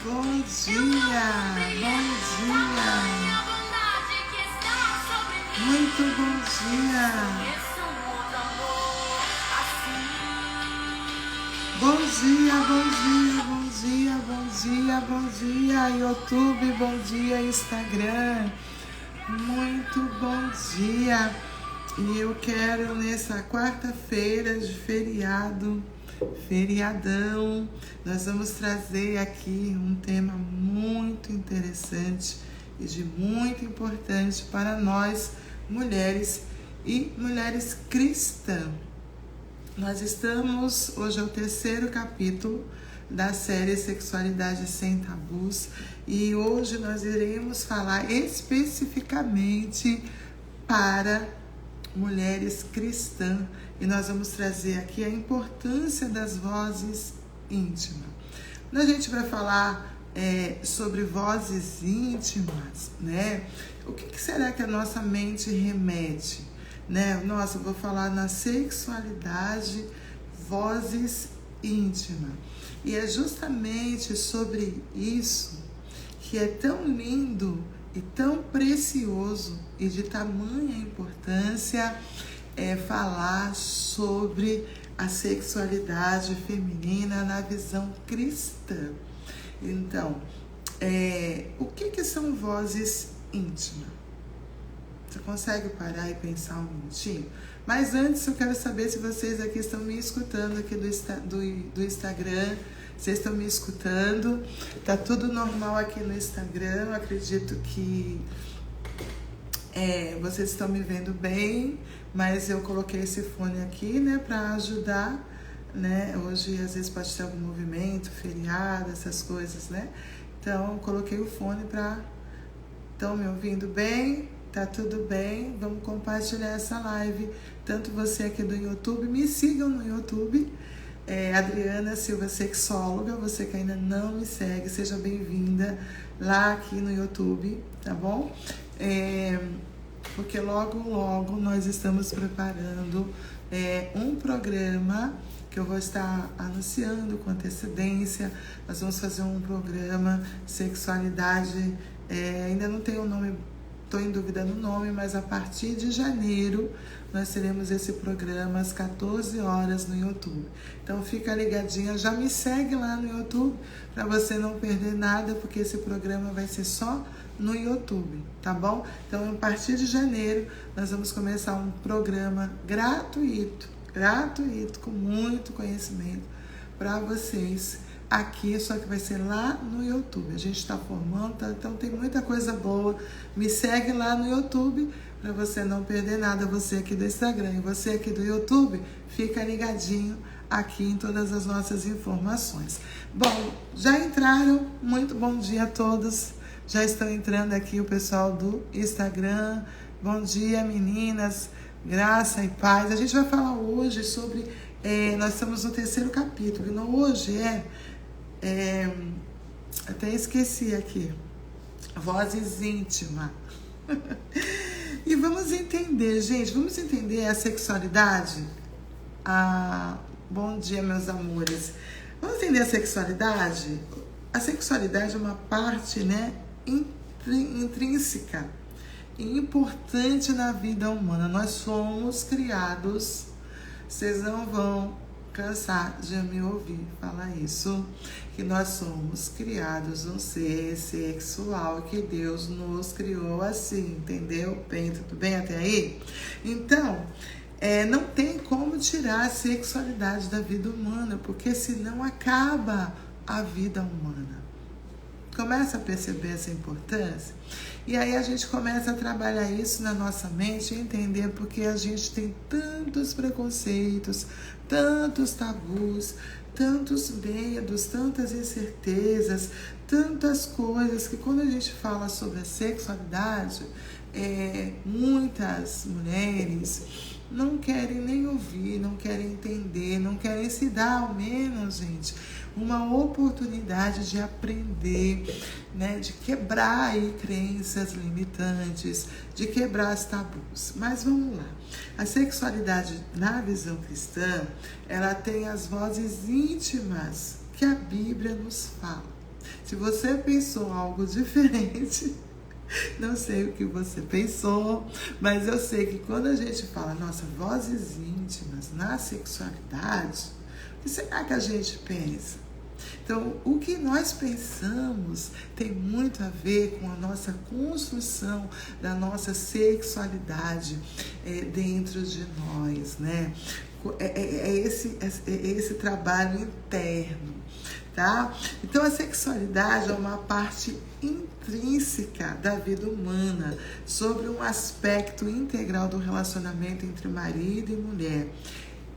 Bom dia, bom dia, muito bom dia. Bom dia, bom dia, bom dia, bom dia, bom dia, YouTube, bom dia, Instagram, muito bom dia. E eu quero nessa quarta-feira de feriadão, nós vamos trazer aqui um tema muito interessante e de muito importante para nós, mulheres e mulheres cristãs. Nós estamos, hoje é o 3º capítulo da série Sexualidade Sem Tabus e hoje nós iremos falar especificamente para mulheres cristãs e nós vamos trazer aqui a importância das vozes íntimas. Quando a gente vai falar sobre vozes íntimas, né? O que será que a nossa mente remete? Né? Nossa, eu vou falar na sexualidade, vozes íntimas. E é justamente sobre isso que é tão lindo e tão precioso e de tamanha importância falar sobre a sexualidade feminina na visão cristã. Então, o que são vozes íntimas? Você consegue parar e pensar um minutinho? Mas antes eu quero saber se vocês aqui estão me escutando aqui do Instagram. Vocês estão me escutando? Tá tudo normal aqui no Instagram. Eu acredito que vocês estão me vendo bem, mas eu coloquei esse fone aqui, né, para ajudar, né? Hoje às vezes pode ter algum movimento, feriado, essas coisas, né? Então eu coloquei o fone para... Estão me ouvindo bem? Tá tudo bem? Vamos compartilhar essa live. Tanto você aqui do YouTube, me sigam no YouTube. Adriana Silva Sexóloga, você que ainda não me segue, seja bem-vinda lá aqui no YouTube, tá bom? Porque logo nós estamos preparando um programa que eu vou estar anunciando com antecedência. Nós vamos fazer um programa Sexualidade, ainda não tenho o nome, estou em dúvida no nome, mas a partir de janeiro nós teremos esse programa às 14 horas no YouTube. Então fica ligadinha, já me segue lá no YouTube para você não perder nada, porque esse programa vai ser só no YouTube, tá bom? Então a partir de janeiro nós vamos começar um programa gratuito, com muito conhecimento para vocês aqui, só que vai ser lá no YouTube. A gente está formando, então tem muita coisa boa. Me segue lá no YouTube para você não perder nada, você aqui do Instagram e você aqui do YouTube, fica ligadinho aqui em todas as nossas informações. Bom, já entraram? Muito bom dia a todos. Já estão entrando aqui o pessoal do Instagram. Bom dia, meninas. Graça e paz. A gente vai falar hoje sobre... nós estamos no 3º capítulo. Não, hoje até esqueci aqui. Vozes íntimas. E vamos entender, gente. Vamos entender a sexualidade. Bom dia, meus amores. Vamos entender a sexualidade? A sexualidade é uma parte, né, intrínseca e importante na vida humana. Nós somos criados, vocês não vão cansar de me ouvir falar isso, que nós somos criados um ser sexual, que Deus nos criou assim, entendeu? Bem, tudo bem até aí? Então, não tem como tirar a sexualidade da vida humana, porque senão acaba a vida humana. Começa a perceber essa importância? E aí a gente começa a trabalhar isso na nossa mente e entender porque a gente tem tantos preconceitos, tantos tabus, tantos medos, tantas incertezas, tantas coisas que quando a gente fala sobre a sexualidade, muitas mulheres não querem nem ouvir, não querem entender, não querem se dar ao menos, gente, uma oportunidade de aprender, né, de quebrar aí crenças limitantes, de quebrar os tabus. Mas vamos lá. A sexualidade na visão cristã, ela tem as vozes íntimas que a Bíblia nos fala. Se você pensou algo diferente, não sei o que você pensou, mas eu sei que quando a gente fala, nossa, vozes íntimas na sexualidade, o que será que a gente pensa? Então, o que nós pensamos tem muito a ver com a nossa construção da nossa sexualidade dentro de nós, né? É esse trabalho interno, tá? Então, a sexualidade é uma parte intrínseca da vida humana, sobre um aspecto integral do relacionamento entre marido e mulher,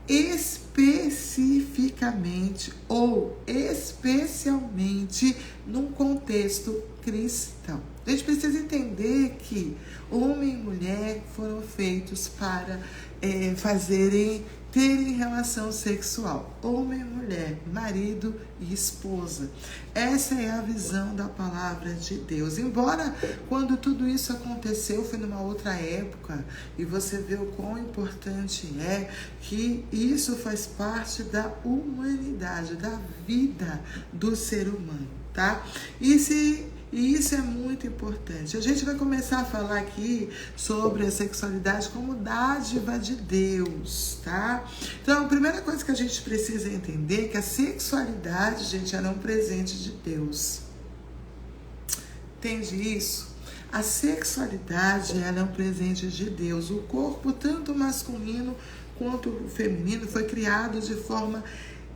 especificamente ou especialmente num contexto cristão. A gente precisa entender que homem e mulher foram feitos para terem relação sexual. Homem e mulher, marido e esposa. Essa é a visão da palavra de Deus. Embora quando tudo isso aconteceu foi numa outra época, e você vê o quão importante é que isso faz parte da humanidade, da vida do ser humano, tá? E isso é muito importante. A gente vai começar a falar aqui sobre a sexualidade como dádiva de Deus, tá? Então, a primeira coisa que a gente precisa entender é que a sexualidade, gente, ela é um presente de Deus. Entende isso? A sexualidade, ela é um presente de Deus. O corpo, tanto masculino quanto feminino, foi criado de forma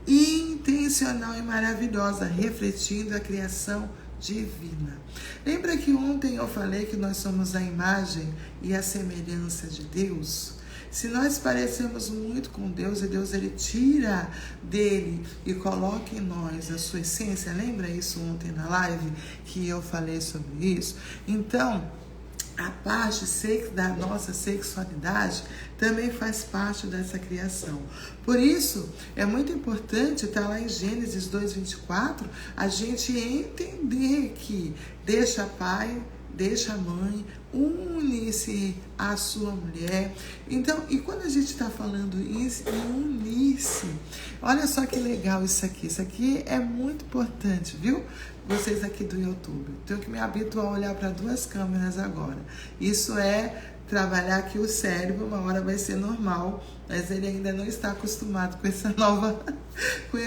intencional e maravilhosa, refletindo a criação divina. Lembra que ontem eu falei que nós somos a imagem e a semelhança de Deus? Se nós parecemos muito com Deus, e Deus ele tira dele e coloca em nós a sua essência, lembra isso ontem na live que eu falei sobre isso? Então, a parte da nossa sexualidade também faz parte dessa criação. Por isso, é muito importante, tá lá em Gênesis 2:24, a gente entender que deixa pai, deixa mãe, une-se à sua mulher. Então, e quando a gente está falando isso, em unir-se, olha só que legal isso aqui. Isso aqui é muito importante, viu? Vocês aqui do YouTube. Tenho que me habituar a olhar para duas câmeras agora. Isso é trabalhar aqui o cérebro, uma hora vai ser normal, mas ele ainda não está acostumado com essa nova,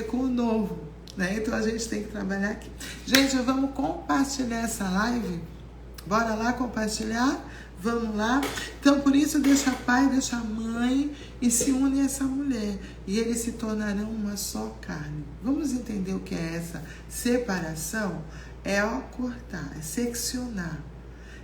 com o novo, né? Então a gente tem que trabalhar aqui. Gente, vamos compartilhar essa live. Bora lá compartilhar? Vamos lá? Então, por isso, deixa pai, deixa mãe e se une a essa mulher. E eles se tornarão uma só carne. Vamos entender o que é essa separação? É cortar, é seccionar.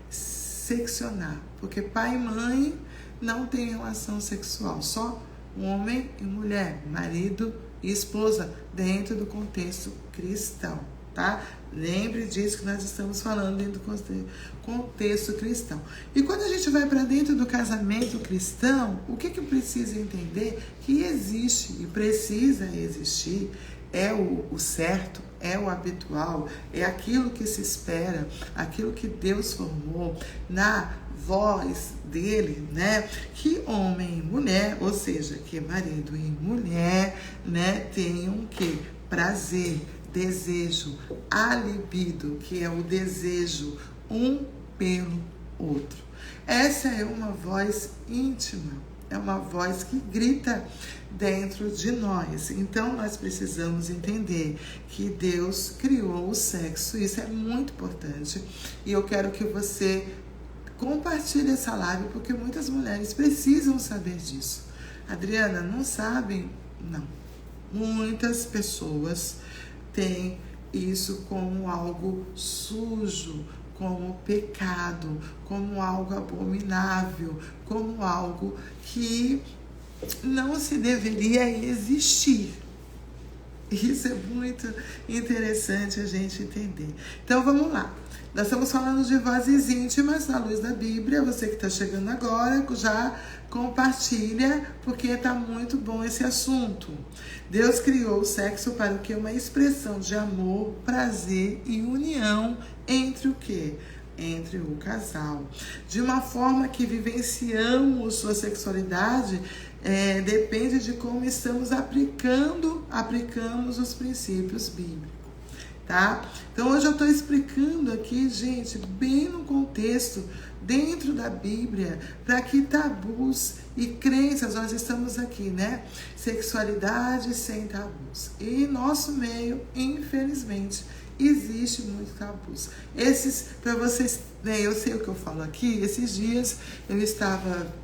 Seccionar. Porque pai e mãe não têm relação sexual. Só homem e mulher, marido e esposa, dentro do contexto cristão. Tá? Lembre disso que nós estamos falando dentro do contexto cristão. E quando a gente vai para dentro do casamento cristão, o que precisa entender? Que existe e precisa existir, é o certo, é o habitual, é aquilo que se espera, aquilo que Deus formou na voz dele, né? Que homem e mulher, ou seja, que marido e mulher, né, tenham que prazer, desejo, a libido, que é o desejo um pelo outro. Essa é uma voz íntima, é uma voz que grita dentro de nós. Então, nós precisamos entender que Deus criou o sexo, isso é muito importante. E eu quero que você compartilhe essa live, porque muitas mulheres precisam saber disso. Adriana, não sabem? Não. Muitas pessoas tem isso como algo sujo, como pecado, como algo abominável, como algo que não se deveria existir. Isso é muito interessante a gente entender. Então vamos lá. Nós estamos falando de vozes íntimas na luz da Bíblia. Você que está chegando agora, já compartilha, porque está muito bom esse assunto. Deus criou o sexo para o quê? Uma expressão de amor, prazer e união entre o quê? Entre o casal. De uma forma que vivenciamos sua sexualidade, depende de como estamos aplicamos os princípios bíblicos. Tá? Então hoje eu estou explicando aqui, gente, bem no contexto, dentro da Bíblia, para que tabus e crenças, nós estamos aqui, né? Sexualidade sem tabus. E em nosso meio, infelizmente, existe muito tabus. Esses, para vocês, né, eu sei o que eu falo aqui, esses dias eu estava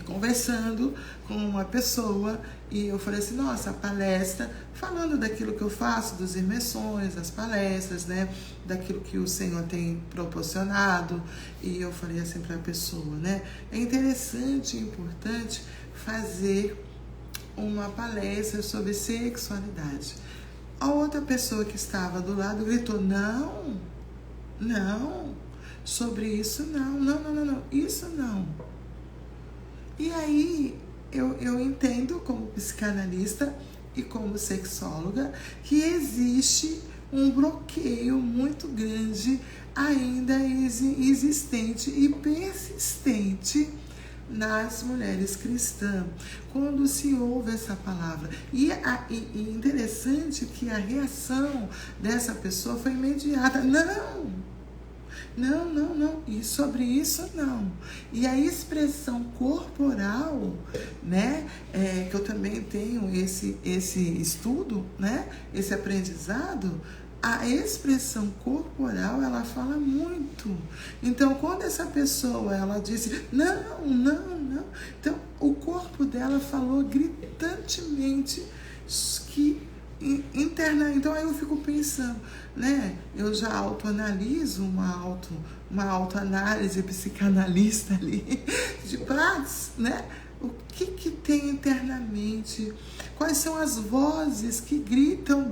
conversando com uma pessoa e eu falei assim, nossa, a palestra, falando daquilo que eu faço, dos imersões, das palestras, né, daquilo que o Senhor tem proporcionado, e eu falei assim para a pessoa, né, é interessante e importante fazer uma palestra sobre sexualidade. A outra pessoa que estava do lado gritou, não, sobre isso não, isso não. E aí, eu entendo como psicanalista e como sexóloga que existe um bloqueio muito grande ainda existente e persistente nas mulheres cristãs, quando se ouve essa palavra. E interessante que a reação dessa pessoa foi imediata. Não, e sobre isso não. E a expressão corporal, né, que eu também tenho esse estudo, né, esse aprendizado, a expressão corporal, ela fala muito. Então, quando essa pessoa, ela disse, não, então, o corpo dela falou gritantemente que interna. Então aí eu fico pensando, né? Eu já autoanaliso uma autoanálise psicanalista ali de paz, né? O que tem internamente? Quais são as vozes que gritam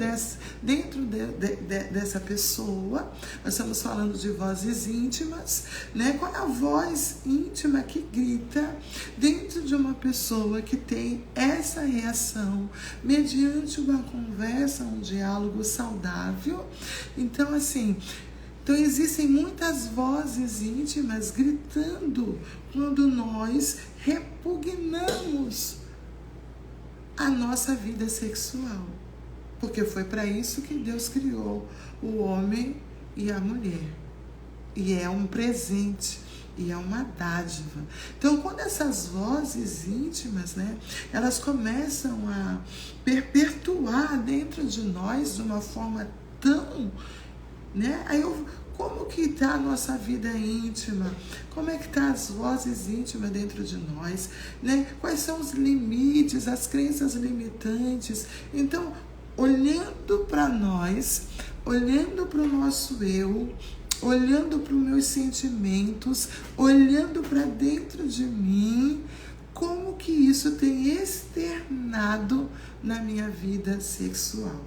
dentro dessa pessoa? Nós estamos falando de vozes íntimas, né? Qual é a voz íntima que grita dentro de uma pessoa que tem essa reação mediante uma conversa, um diálogo saudável? Então, assim, existem muitas vozes íntimas gritando quando nós repugnamos a nossa vida sexual. Porque foi para isso que Deus criou o homem e a mulher. E é um presente, e é uma dádiva. Então, quando essas vozes íntimas, né, elas começam a perpetuar dentro de nós de uma forma tão, né, como que está a nossa vida íntima? Como é que está as vozes íntimas dentro de nós? Né? Quais são os limites, as crenças limitantes? Então, olhando para nós, olhando para o nosso eu, olhando para os meus sentimentos, olhando para dentro de mim, como que isso tem externado na minha vida sexual?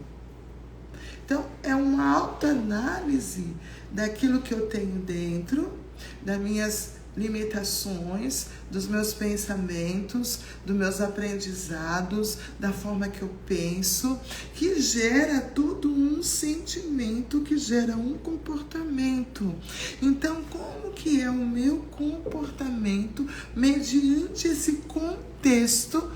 Então, é uma autoanálise daquilo que eu tenho dentro, das minhas limitações, dos meus pensamentos, dos meus aprendizados, da forma que eu penso, que gera tudo um sentimento, que gera um comportamento. Então, como que é o meu comportamento mediante esse contexto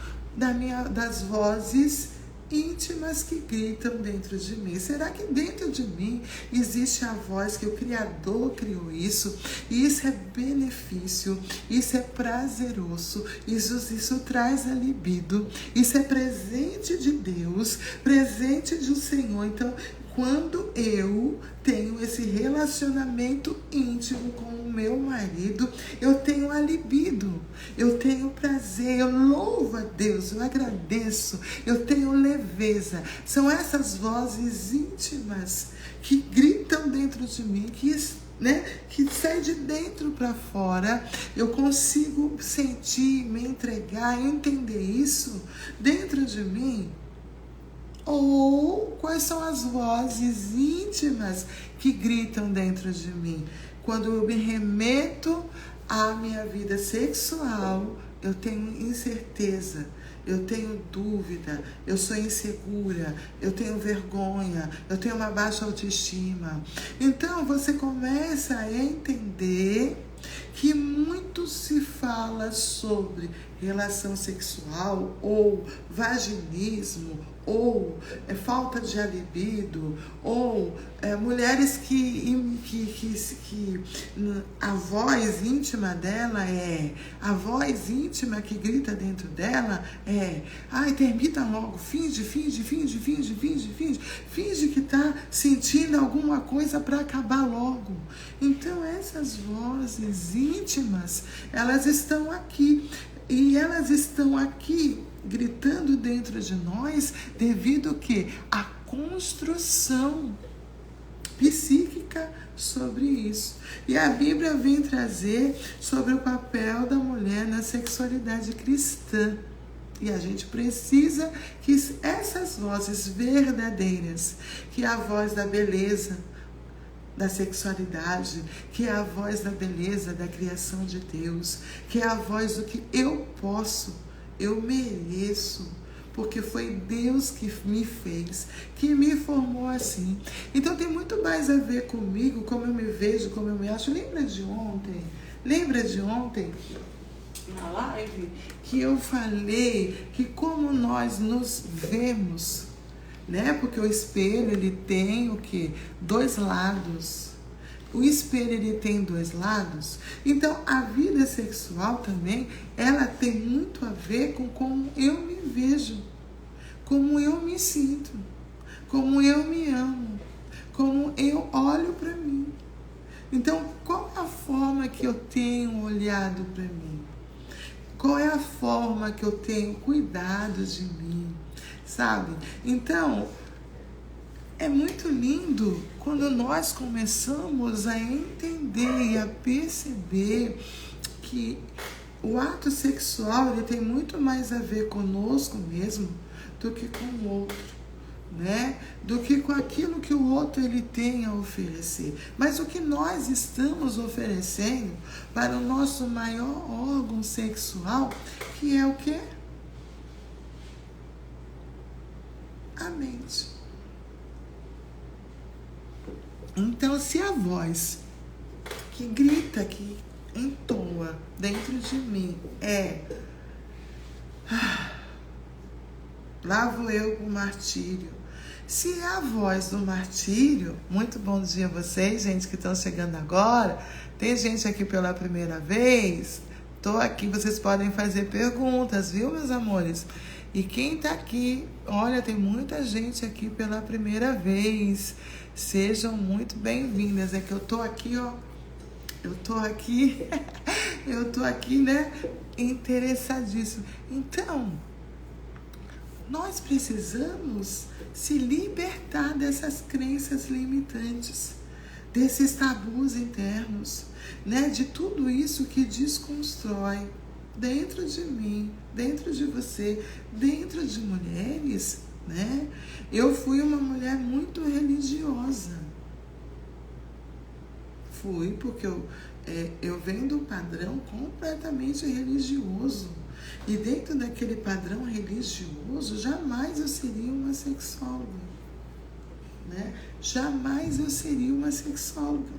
das vozes íntimas que gritam dentro de mim? Será que dentro de mim existe a voz que o Criador criou isso? E isso é benefício, isso é prazeroso, isso traz a libido, isso é presente de Deus, presente do Senhor. Então, quando eu tenho esse relacionamento íntimo com o meu marido, eu tenho a libido, eu tenho prazer, eu louvo a Deus, eu agradeço, eu tenho leveza. São essas vozes íntimas que gritam dentro de mim, que sai de dentro para fora. Eu consigo sentir, me entregar, entender isso dentro de mim. Ou quais são as vozes íntimas que gritam dentro de mim? Quando eu me remeto à minha vida sexual, eu tenho incerteza, eu tenho dúvida, eu sou insegura, eu tenho vergonha, eu tenho uma baixa autoestima. Então você começa a entender que muito se fala sobre relação sexual, ou vaginismo, ou falta de libido, ou mulheres que a voz íntima dela a voz íntima que grita dentro dela ai, termina logo, finge que tá sentindo alguma coisa para acabar logo. Então essas vozes íntimas, elas estão aqui, e elas estão aqui gritando dentro de nós devido ao quê? A construção psíquica sobre isso. E a Bíblia vem trazer sobre o papel da mulher na sexualidade cristã. E a gente precisa que essas vozes verdadeiras, que é a voz da beleza, da sexualidade, que é a voz da beleza da criação de Deus, que é a voz do que eu posso, eu mereço, porque foi Deus que me fez, que me formou assim. Então tem muito mais a ver comigo, como eu me vejo, como eu me acho. Lembra de ontem, na live, que eu falei que como nós nos vemos, né? Porque o espelho, ele tem o quê? 2 lados. O espelho, ele tem 2 lados. Então, a vida sexual também, ela tem muito a ver com como eu me vejo, como eu me sinto, como eu me amo, como eu olho para mim. Então, qual é a forma que eu tenho olhado para mim? Qual é a forma que eu tenho cuidado de mim? Sabe? Então, é muito lindo quando nós começamos a entender e a perceber que o ato sexual, ele tem muito mais a ver conosco mesmo do que com o outro, né? Do que com aquilo que o outro ele tem a oferecer. Mas o que nós estamos oferecendo para o nosso maior órgão sexual, que é o quê? A mente. Então, se a voz que grita, que entoa dentro de mim lá vou eu com o martírio. Se é a voz do martírio, muito bom dia a vocês, gente, que estão chegando agora. Tem gente aqui pela primeira vez. Tô aqui, vocês podem fazer perguntas, viu, meus amores? E quem tá aqui, olha, tem muita gente aqui pela primeira vez. Sejam muito bem-vindas. É que eu tô aqui, ó. Eu tô aqui, né? Interessadíssimo. Então, nós precisamos se libertar dessas crenças limitantes, desses tabus internos, né? De tudo isso que desconstrói dentro de mim, dentro de você, dentro de mulheres, né? Eu fui uma mulher muito religiosa. Fui porque eu venho de um padrão completamente religioso. E dentro daquele padrão religioso, jamais eu seria uma sexóloga, né? Jamais eu seria uma sexóloga.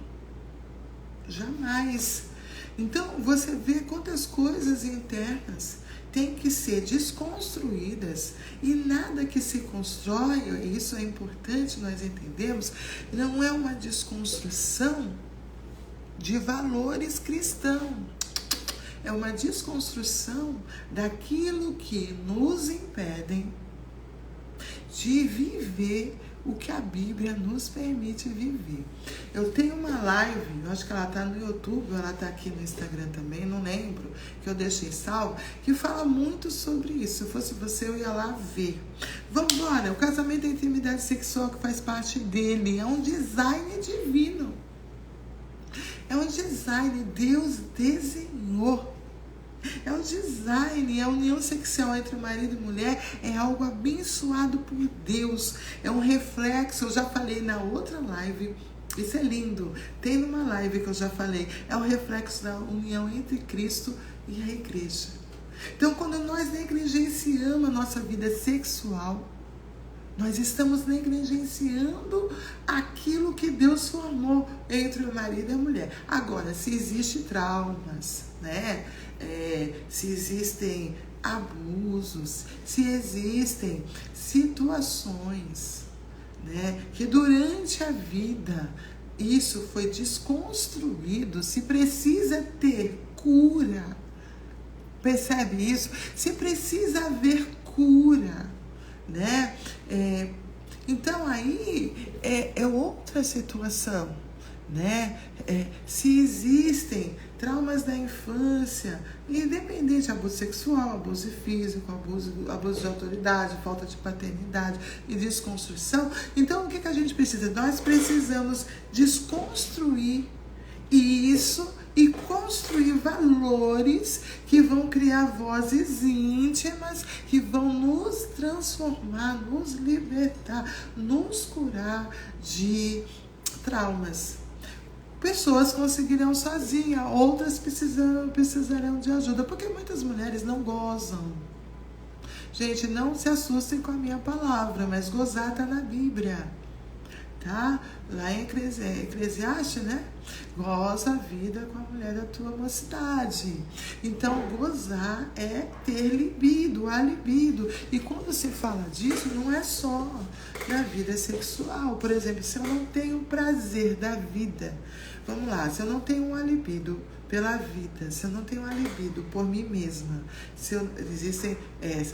Jamais. Então, você vê quantas coisas internas têm que ser desconstruídas, e nada que se constrói, isso é importante nós entendermos, não é uma desconstrução de valores cristãos. É uma desconstrução daquilo que nos impedem de viver o que a Bíblia nos permite viver. Eu tenho uma live, eu acho que ela está no YouTube, ela está aqui no Instagram também, não lembro, que eu deixei salvo, que fala muito sobre isso. Se eu fosse você, eu ia lá ver. Vamos embora, o casamento é a intimidade sexual que faz parte dele, é um design divino. É um design, Deus desenhou. É um design, a união sexual entre marido e mulher é algo abençoado por Deus. É um reflexo, eu já falei na outra live, isso é lindo. Tem numa live que eu já falei, é um reflexo da união entre Cristo e a igreja. Então, quando nós negligenciamos a nossa vida sexual, nós estamos negligenciando aquilo que Deus formou entre o marido e a mulher. Agora, se existem traumas, né? Se existem abusos, se existem situações, né? Que durante a vida isso foi desconstruído, se precisa ter cura. Percebe isso? Se precisa haver cura, né? Então aí é outra situação, né? Se existem traumas da infância, independente de abuso sexual, abuso físico, abuso de autoridade, falta de paternidade e desconstrução, então o que a gente precisa? Nós precisamos desconstruir isso e construir valores que vão criar vozes íntimas, que vão nos transformar, nos libertar, nos curar de traumas. Pessoas conseguirão sozinhas, outras precisarão de ajuda, porque muitas mulheres não gozam. Gente, não se assustem com a minha palavra, mas gozar está na Bíblia, tá? Lá em Eclesiastes, né? Goza a vida com a mulher da tua mocidade. Então, gozar é ter libido, a libido. E quando se fala disso, não é só da vida sexual. Por exemplo, se eu não tenho prazer da vida, vamos lá, se eu não tenho uma libido pela vida, se eu não tenho uma libido por mim mesma, se eu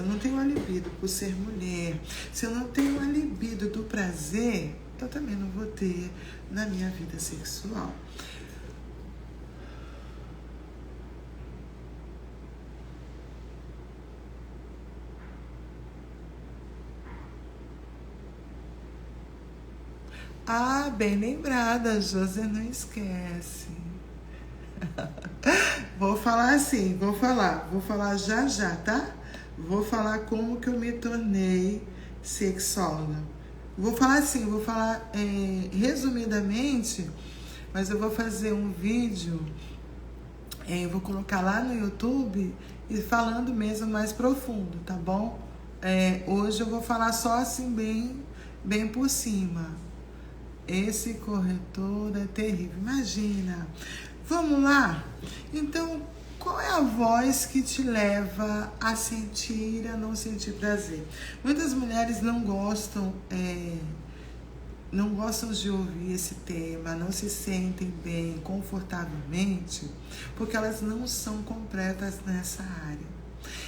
não tenho uma libido por ser mulher, se eu não tenho uma libido do prazer, eu também não vou ter na minha vida sexual. Ah, bem lembrada, José, não esquece. Vou falar assim, vou falar já, tá? Vou falar como que eu me tornei sexóloga. Vou falar resumidamente, mas eu vou fazer um vídeo, vou colocar lá no YouTube e falando mesmo mais profundo, tá bom? Hoje eu vou falar só assim bem por cima. Esse corretor é terrível, imagina. Vamos lá? Então, qual é a voz que te leva a sentir, a não sentir prazer? Muitas mulheres não gostam de ouvir esse tema, não se sentem bem, confortavelmente, porque elas não são completas nessa área.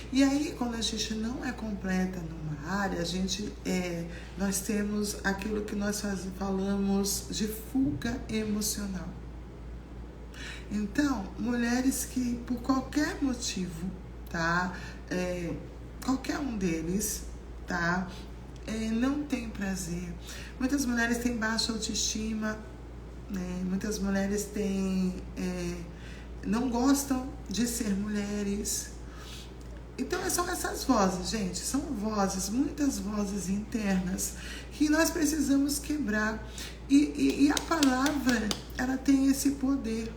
E aí, quando a gente não é completa numa área, nós temos aquilo que nós falamos de fuga emocional. Então, mulheres que por qualquer motivo, tá? Qualquer um deles, tá? Não tem prazer. Muitas mulheres têm baixa autoestima, né? Muitas mulheres não gostam de ser mulheres. Então, são essas vozes, gente, são vozes, muitas vozes internas que nós precisamos quebrar. E a palavra, ela tem esse poder.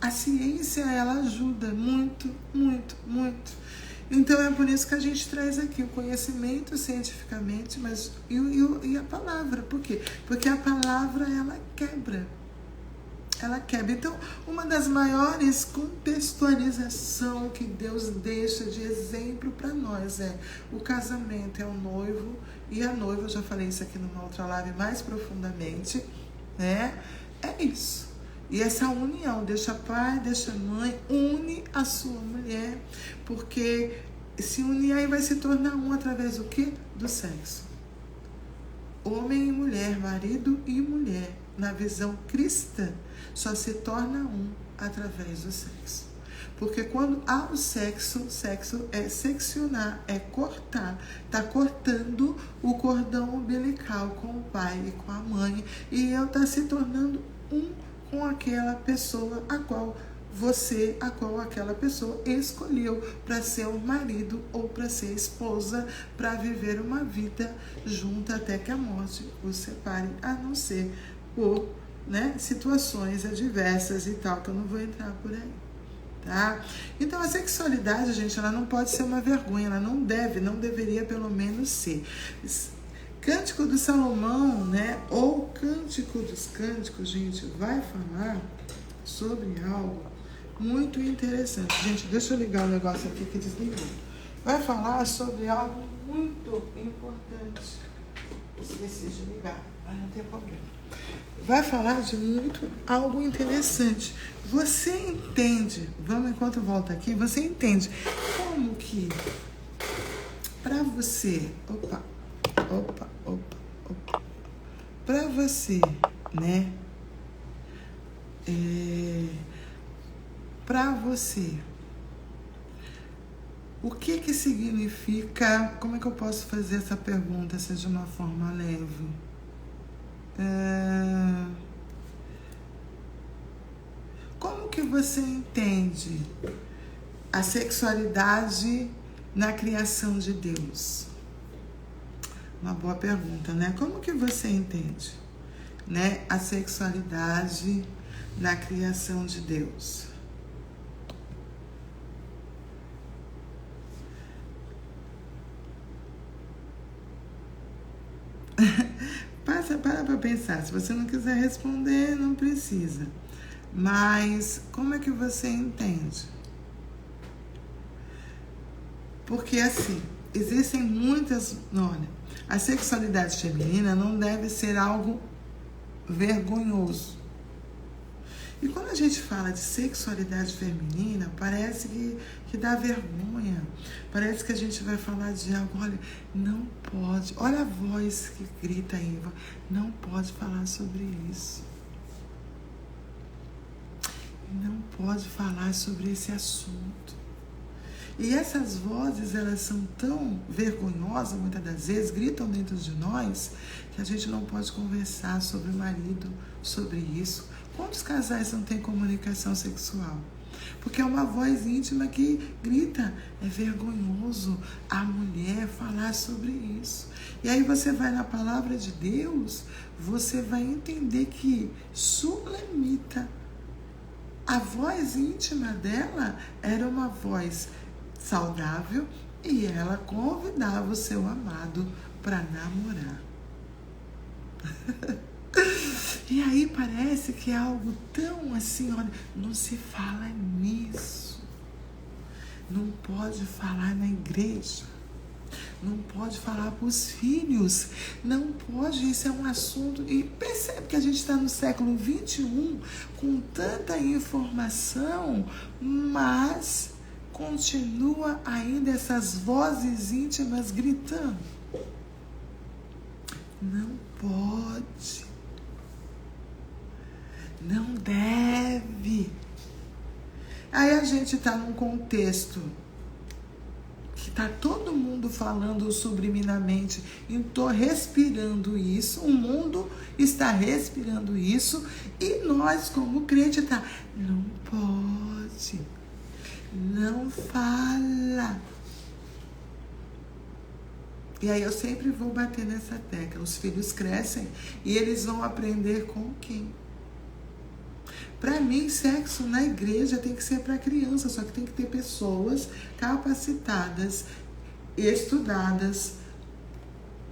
A ciência, ela ajuda muito, muito, muito. Então, é por isso que a gente traz aqui o conhecimento cientificamente, mas e a palavra. Por quê? Porque a palavra, ela quebra. Ela quebra. Então, uma das maiores contextualizações que Deus deixa de exemplo para nós o casamento, o noivo e a noiva. Eu já falei isso aqui numa outra live mais profundamente, né? É isso. E essa união, deixa pai, deixa mãe, une a sua mulher, porque se unir aí vai se tornar um através do quê? Do sexo. Homem e mulher, marido e mulher, na visão cristã, só se torna um através do sexo. Porque quando há o sexo é seccionar, é cortar. Está cortando o cordão umbilical com o pai e com a mãe. E eu está se tornando um com aquela pessoa a qual aquela pessoa escolheu para ser o marido ou para ser esposa, para viver uma vida junta até que a morte os separe, a não ser por situações adversas e tal, que eu não vou entrar por aí, tá? Então, a sexualidade, gente, ela não pode ser uma vergonha, ela não deveria pelo menos ser. Cântico do Salomão, ou Cântico dos Cânticos, gente, vai falar sobre algo muito interessante. Gente, deixa eu ligar o negócio aqui que desligou. Vai falar sobre algo muito importante. Esqueci de ligar, mas não tem problema. Vai falar de algo interessante. Você entende, vamos enquanto volta aqui, você entende como que para você, para você, né? Para você, o que significa, como é que eu posso fazer essa pergunta de uma forma leve? Como que você entende a sexualidade na criação de Deus? Uma boa pergunta, né? Como que você entende, né, a sexualidade na criação de Deus? Para pensar. Se você não quiser responder, não precisa. Mas como é que você entende? Porque assim, existem muitas... Olha, a sexualidade feminina não deve ser algo vergonhoso. E quando a gente fala de sexualidade feminina, parece que dá vergonha. Parece que a gente vai falar de algo, olha, não pode. Olha a voz que grita aí, não pode falar sobre isso. Não pode falar sobre esse assunto. E essas vozes, elas são tão vergonhosas, muitas das vezes, gritam dentro de nós, que a gente não pode conversar sobre o marido, sobre isso. Quantos casais não têm comunicação sexual? Porque é uma voz íntima que grita, é vergonhoso a mulher falar sobre isso. E aí você vai na palavra de Deus, você vai entender que Sulamita, a voz íntima dela era uma voz saudável e ela convidava o seu amado para namorar. E aí parece que é algo tão assim, olha, não se fala nisso. Não pode falar na igreja. Não pode falar para os filhos. Não pode, isso é um assunto. E percebe que a gente está no século XXI com tanta informação, mas continua ainda essas vozes íntimas gritando. Não pode. Não deve. Aí a gente está num contexto que está todo mundo falando subliminamente, estou respirando isso, o mundo está respirando isso, e nós como crente não pode, não fala. E aí eu sempre vou bater nessa tecla, os filhos crescem e eles vão aprender com quem? Para mim, sexo na igreja tem que ser para criança, só que tem que ter pessoas capacitadas, estudadas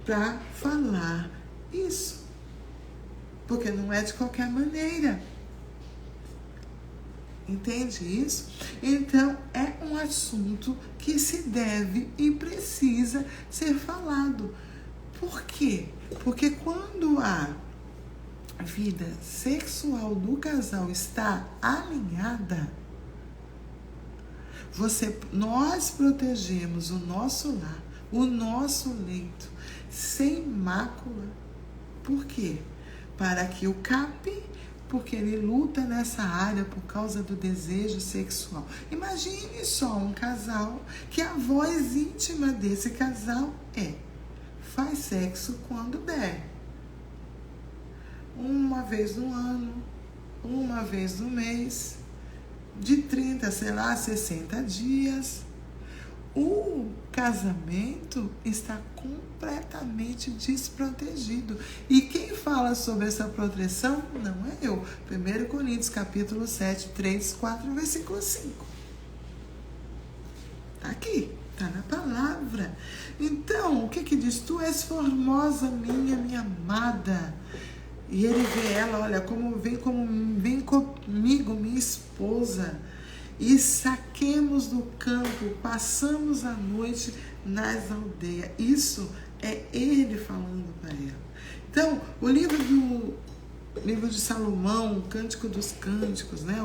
para falar isso. Porque não é de qualquer maneira. Entende isso? Então, é um assunto que se deve e precisa ser falado. Por quê? Porque quando a vida sexual do casal está alinhada, nós protegemos o nosso lar, o nosso leito, sem mácula. Por quê? Para que o CAP, porque ele luta nessa área por causa do desejo sexual. Imagine só um casal que a voz íntima desse casal faz sexo quando der. Uma vez no ano, uma vez no mês, de 30, 60 dias. O casamento está completamente desprotegido. E quem fala sobre essa proteção não é eu. 1 Coríntios, capítulo 7, 3, 4, versículo 5. Está aqui, está na palavra. Então, o que diz? Tu és formosa, minha amada. E ele vê ela, olha, vem comigo, minha esposa, e saquemos do campo, passamos a noite nas aldeias. Isso É ele falando para ela. Então, o livro de Salomão, o Cântico dos Cânticos, né?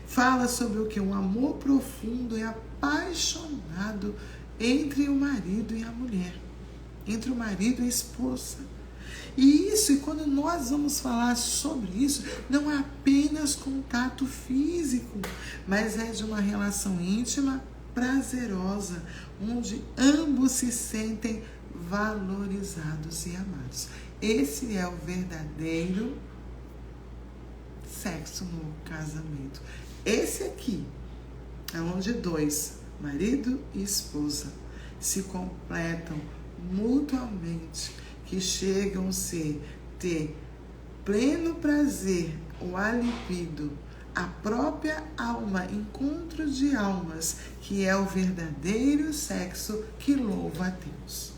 Fala sobre o que? Um amor profundo e apaixonado entre o marido e a mulher, entre o marido e a esposa. E quando nós vamos falar sobre isso, não é apenas contato físico, mas é de uma relação íntima, prazerosa, onde ambos se sentem valorizados e amados. Esse é o verdadeiro sexo no casamento. Esse aqui é onde dois, marido e esposa, se completam mutuamente, que chegam a ter pleno prazer, o alibido, a própria alma, encontro de almas, que é o verdadeiro sexo que louva a Deus.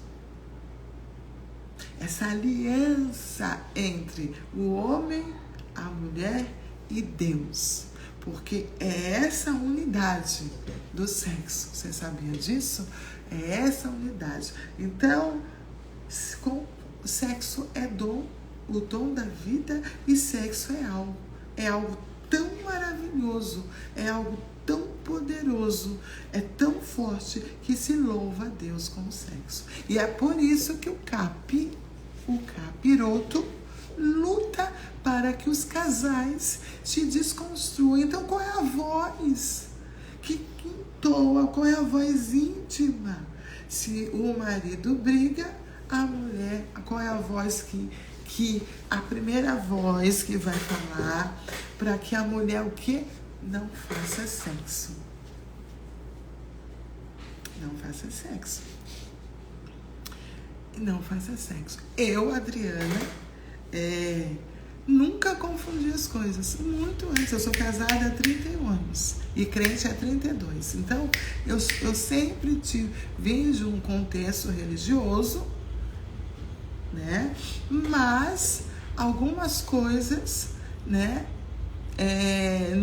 Essa aliança entre o homem, a mulher e Deus, porque é essa unidade do sexo. Você sabia disso? É essa unidade. Então, o sexo é dom, o dom da vida, e sexo é algo tão maravilhoso, é algo tão poderoso, é tão forte que se louva a Deus com o sexo. E é por isso que o capiroto luta para que os casais se desconstruam. Então, qual é a voz que entoa? Qual é a voz íntima? Se o marido briga, a mulher, qual é a voz que a primeira voz que vai falar para que a mulher o quê? Não faça sexo. Não faça sexo. Não faça sexo. Eu, Adriana, nunca confundi as coisas. Muito antes. Eu sou casada há 31 anos e crente há 32. Então, eu sempre vim de um contexto religioso, né? Mas algumas coisas, né,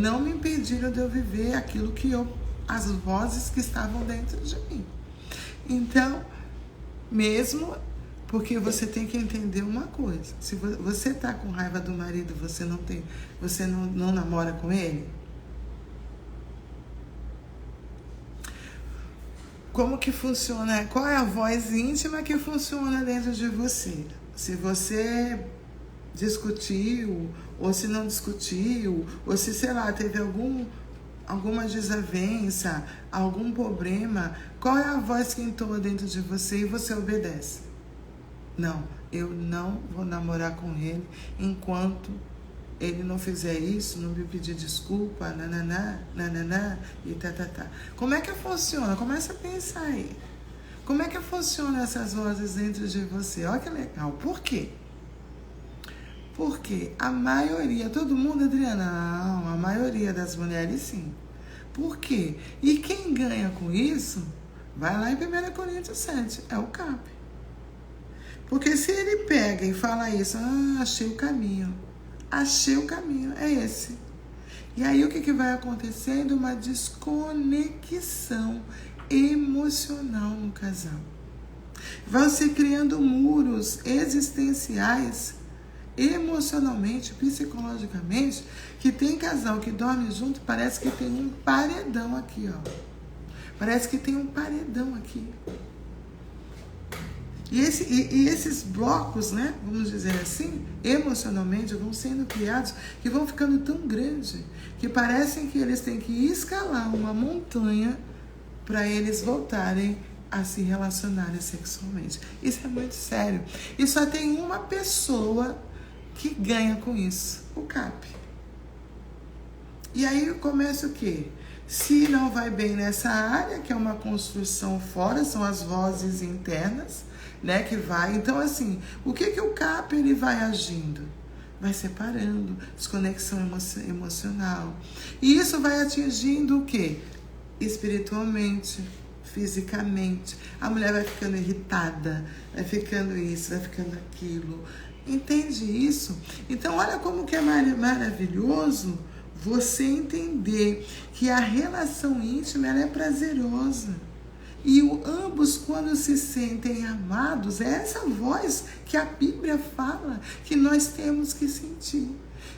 não me impediram de eu viver aquilo que as vozes que estavam dentro de mim. Então, mesmo porque você tem que entender uma coisa: se você está com raiva do marido, você não namora com ele? Como que funciona? Qual é a voz íntima que funciona dentro de você? Se você discutiu, ou se não discutiu, ou se, sei lá, teve alguma desavença, algum problema, qual é a voz que entoa dentro de você e você obedece? Não, eu não vou namorar com ele enquanto ele não fizer isso, não me pedir desculpa, nananá, e tá. Como é que funciona? Começa a pensar aí. Como é que funciona essas vozes dentro de você? Olha que legal. Por quê? Porque a maioria, todo mundo, Adriana, não, a maioria das mulheres sim. Por quê? E quem ganha com isso, vai lá em 1 Coríntios 7, é o CAP. Porque se ele pega e fala isso, achei o caminho, é esse. E aí o que vai acontecendo? Uma desconexão emocional no casal. Vão se criando muros existenciais, emocionalmente, psicologicamente, que tem casal que dorme junto, parece que tem um paredão aqui, ó. Parece que tem um paredão aqui. E esses blocos, né, vamos dizer assim, emocionalmente, vão sendo criados, que vão ficando tão grandes, que parecem que eles têm que escalar uma montanha para eles voltarem a se relacionarem sexualmente. Isso é muito sério. E só tem uma pessoa que ganha com isso, o CAP. E aí começa o quê? Se não vai bem nessa área, que é uma construção fora, são as vozes internas, né, que vai. Então, assim, o que o CAP ele vai agindo? Vai separando, desconexão emocional. E isso vai atingindo o quê? Espiritualmente, fisicamente. A mulher vai ficando irritada, vai ficando isso, vai ficando aquilo. Entende isso? Então, olha como que é maravilhoso você entender que a relação íntima ela é prazerosa. E ambos, quando se sentem amados, é essa voz que a Bíblia fala que nós temos que sentir.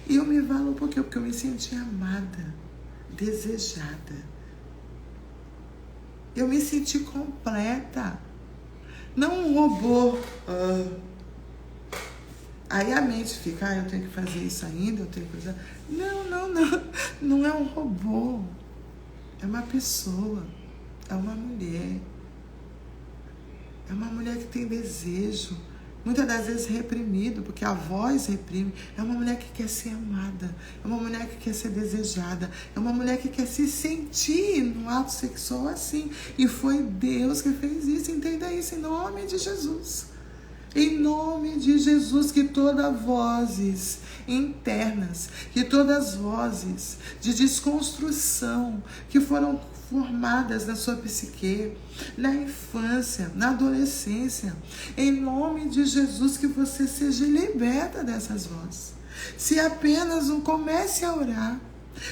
E eu me valo porque eu me senti amada, desejada. Eu me senti completa. Não um robô. Aí a mente fica, eu tenho que fazer isso ainda, eu tenho que fazer... Não. Não é um robô. É uma pessoa. É uma mulher. É uma mulher que tem desejo. Muitas das vezes reprimido, porque a voz reprime. É uma mulher que quer ser amada. É uma mulher que quer ser desejada. É uma mulher que quer se sentir no ato sexual assim. E foi Deus que fez isso. Entenda isso em nome de Jesus. Em nome de Jesus, que todas vozes internas, que todas vozes de desconstrução que foram formadas na sua psique, na infância, na adolescência, em nome de Jesus, que você seja liberta dessas vozes. Se apenas comece a orar,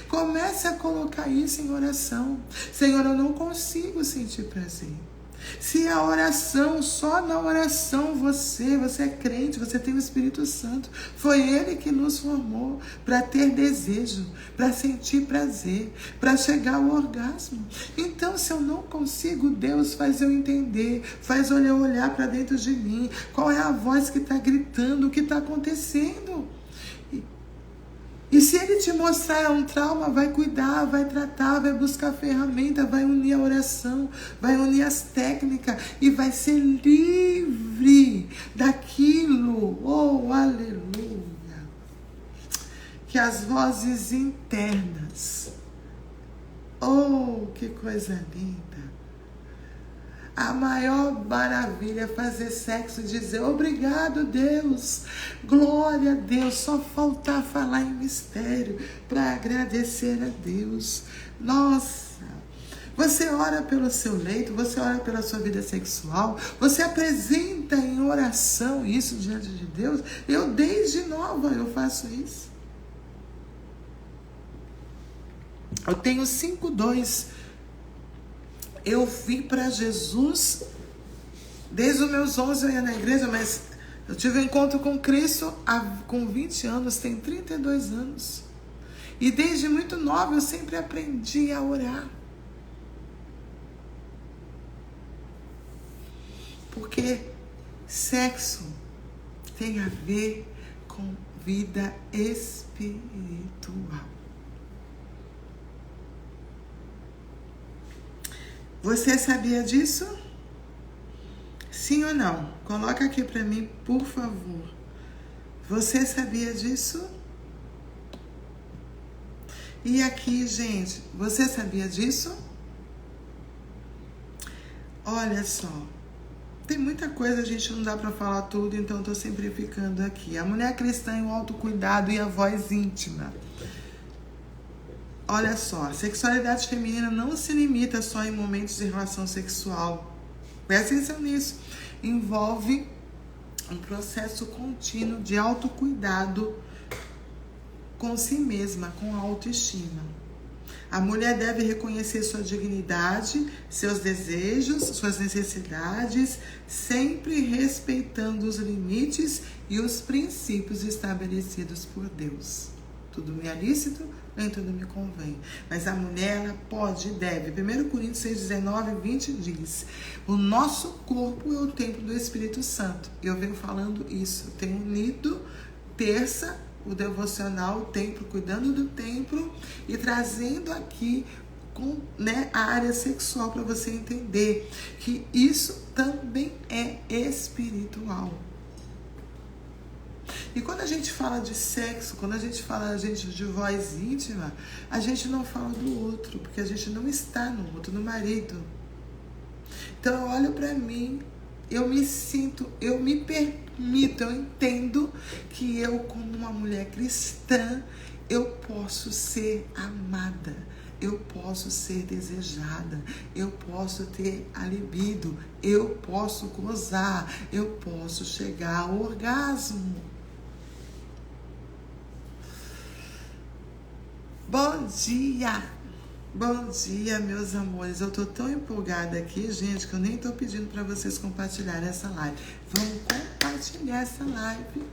comece a colocar isso em oração. Senhor, eu não consigo sentir prazer. Se a oração, só na oração você é crente, você tem o Espírito Santo. Foi Ele que nos formou para ter desejo, para sentir prazer, para chegar ao orgasmo. Então, se eu não consigo, Deus faz eu entender, faz eu olhar para dentro de mim. Qual é a voz que está gritando, o que está acontecendo? E se Ele te mostrar um trauma, vai cuidar, vai tratar, vai buscar ferramenta, vai unir a oração, vai unir as técnicas e vai ser livre daquilo. Oh, aleluia! Que as vozes internas, oh, que coisa linda! A maior maravilha é fazer sexo e dizer obrigado, Deus, glória a Deus. Só faltar falar em mistério para agradecer a Deus. Nossa, você ora pelo seu leito, você ora pela sua vida sexual, você apresenta em oração isso diante de Deus. Eu desde nova eu faço isso. Eu tenho 5 dons. Eu vim para Jesus, desde os meus 11 eu ia na igreja, mas eu tive um encontro com Cristo com 20 anos, tenho 32 anos. E desde muito nova eu sempre aprendi a orar. Porque sexo tem a ver com vida espiritual. Você sabia disso? Sim ou não? Coloca aqui para mim, por favor. Você sabia disso? E aqui, gente, você sabia disso? Olha só. Tem muita coisa, a gente não dá para falar tudo, então estou simplificando aqui. A mulher cristã e o autocuidado e a voz íntima. Olha só, a sexualidade feminina não se limita só em momentos de relação sexual. Presta atenção nisso. Envolve um processo contínuo de autocuidado com si mesma, com autoestima. A mulher deve reconhecer sua dignidade, seus desejos, suas necessidades, sempre respeitando os limites e os princípios estabelecidos por Deus. Tudo me é lícito, nem tudo me convém. Mas a mulher, ela pode e deve. 1 Coríntios 6, 19 e 20 diz: o nosso corpo é o templo do Espírito Santo. Eu venho falando isso. Eu tenho lido terça, o devocional, o templo, cuidando do templo e trazendo aqui a área sexual para você entender que isso também é espiritual. E quando a gente fala de sexo, quando a gente fala de voz íntima, a gente não fala do outro, porque a gente não está no outro, no marido. Então eu olho para mim, eu me sinto, eu me permito, eu entendo que eu, como uma mulher cristã, eu posso ser amada, eu posso ser desejada, eu posso ter a libido, eu posso gozar, eu posso chegar ao orgasmo. Bom dia! Bom dia, meus amores. Eu tô tão empolgada aqui, gente, que eu nem tô pedindo para vocês compartilharem essa live. Vamos compartilhar essa live.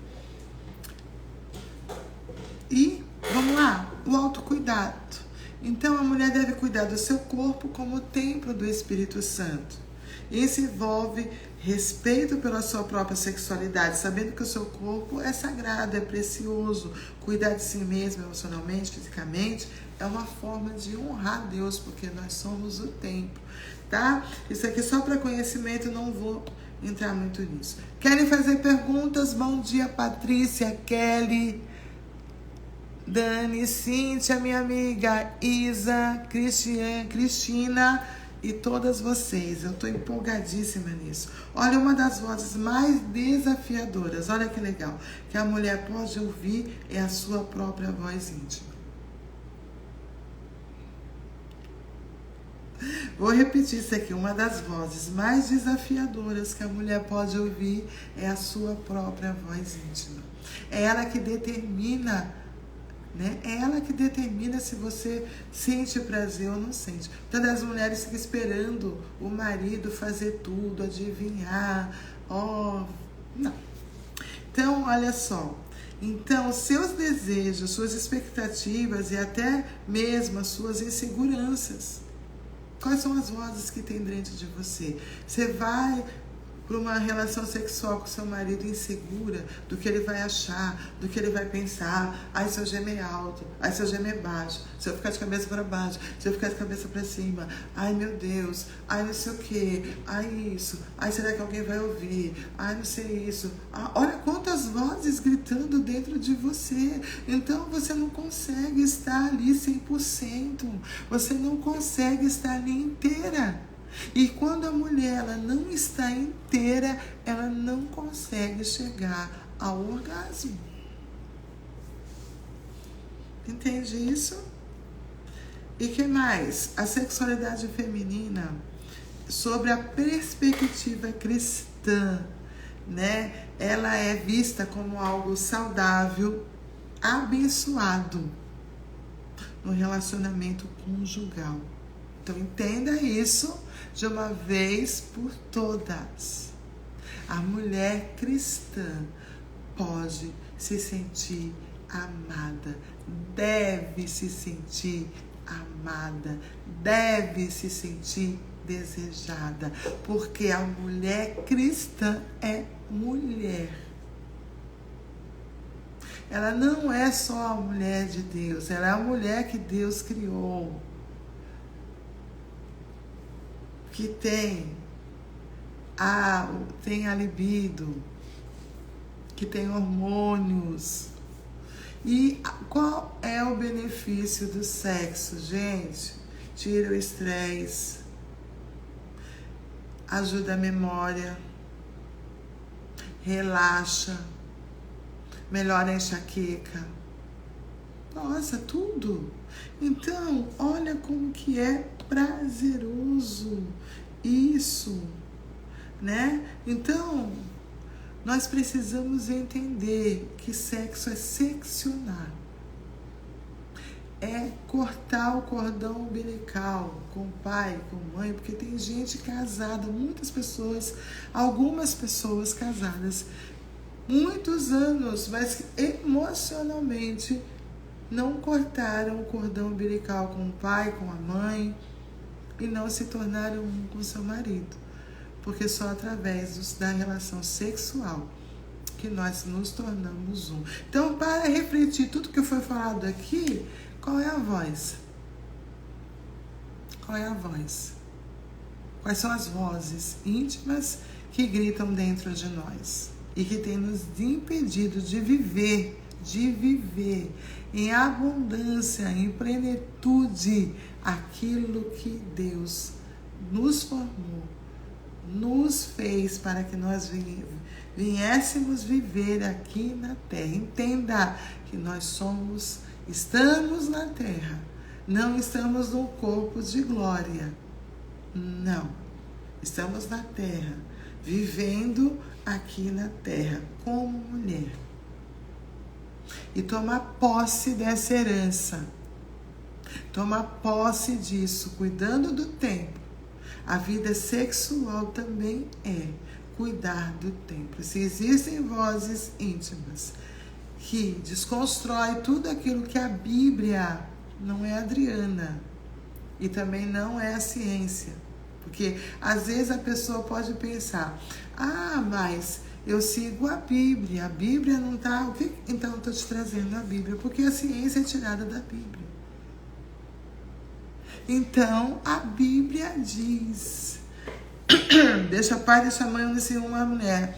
E vamos lá, o autocuidado. Então, a mulher deve cuidar do seu corpo como templo do Espírito Santo. Isso envolve respeito pela sua própria sexualidade, sabendo que o seu corpo é sagrado, é precioso. Cuidar de si mesmo emocionalmente, fisicamente, é uma forma de honrar Deus, porque nós somos o templo, tá? Isso aqui é só para conhecimento, não vou entrar muito nisso. Querem fazer perguntas? Bom dia, Patrícia, Kelly, Dani, Cíntia, minha amiga, Isa, Cristina e todas vocês. Eu estou empolgadíssima nisso. Olha, uma das vozes mais desafiadoras, olha que legal, que a mulher pode ouvir é a sua própria voz íntima. Vou repetir isso aqui, uma das vozes mais desafiadoras que a mulher pode ouvir é a sua própria voz íntima. É ela que determina, né? É ela que determina se você sente prazer ou não sente. Todas as mulheres ficam esperando o marido fazer tudo, adivinhar. Não. Então, olha só. Então, seus desejos, suas expectativas e até mesmo as suas inseguranças. Quais são as vozes que tem dentro de você? Você vai para uma relação sexual com seu marido insegura do que ele vai achar, do que ele vai pensar. Ai, se eu gemer alto, ai, se eu gemer baixo, se eu ficar de cabeça para baixo, se eu ficar de cabeça para cima, ai, meu Deus, ai, não sei o que, ai, isso, ai, será que alguém vai ouvir, ai, não sei isso. Olha quantas vozes gritando dentro de você. Então você não consegue estar ali 100%, você não consegue estar ali inteira. E quando a mulher ela não está inteira, ela não consegue chegar ao orgasmo. Entende isso? E que mais? A sexualidade feminina, sobre a perspectiva cristã, né? Ela é vista como algo saudável, abençoado no relacionamento conjugal. Então entenda isso de uma vez por todas. A mulher cristã pode se sentir amada, deve se sentir amada, deve se sentir desejada, porque a mulher cristã é mulher. Ela não é só a mulher de Deus, ela é a mulher que Deus criou, que tem a libido, que tem hormônios. E qual é o benefício do sexo, gente? Tira o estresse, ajuda a memória, relaxa, melhora a enxaqueca. Nossa, tudo. Então, olha como que é prazeroso isso, né? Então, nós precisamos entender que sexo é seccionar. É cortar o cordão umbilical com o pai, com a mãe, porque tem gente casada, muitas pessoas, algumas pessoas casadas, muitos anos, mas emocionalmente não cortaram o cordão umbilical com o pai, com a mãe, e não se tornaram um com seu marido. Porque só através da relação sexual que nós nos tornamos um. Então, para refletir tudo que foi falado aqui, qual é a voz? Qual é a voz? Quais são as vozes íntimas que gritam dentro de nós e que têm nos impedido de viver em abundância, em plenitude, aquilo que Deus nos formou, nos fez para que nós viéssemos viver aqui na terra. Entenda que nós estamos na terra, não estamos num corpo de glória, não, estamos na terra, vivendo aqui na terra como mulher. E tomar posse dessa herança, tomar posse disso, cuidando do tempo. A vida sexual também é cuidar do tempo. Se existem vozes íntimas que desconstrói tudo aquilo que a Bíblia, não é a Adriana, e também não é a ciência. Porque às vezes a pessoa pode pensar, mas eu sigo a Bíblia não está... Então eu estou te trazendo a Bíblia, porque a ciência é tirada da Bíblia. Então a Bíblia diz, deixa pai, deixa mãe, onde uma mulher,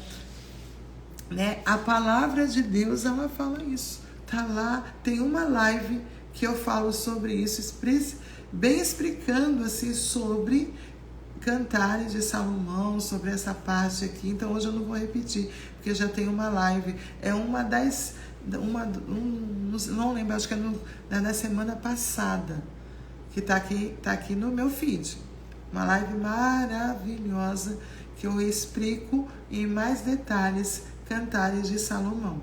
né? A palavra de Deus, ela fala isso. Tá lá, tem uma live que eu falo sobre isso, bem explicando assim sobre Cantares de Salomão, sobre essa parte aqui. Então hoje eu não vou repetir, porque já tem uma live. É uma das, não lembro, acho que é na semana passada, que tá aqui no meu feed. Uma live maravilhosa que eu explico em mais detalhes Cantares de Salomão.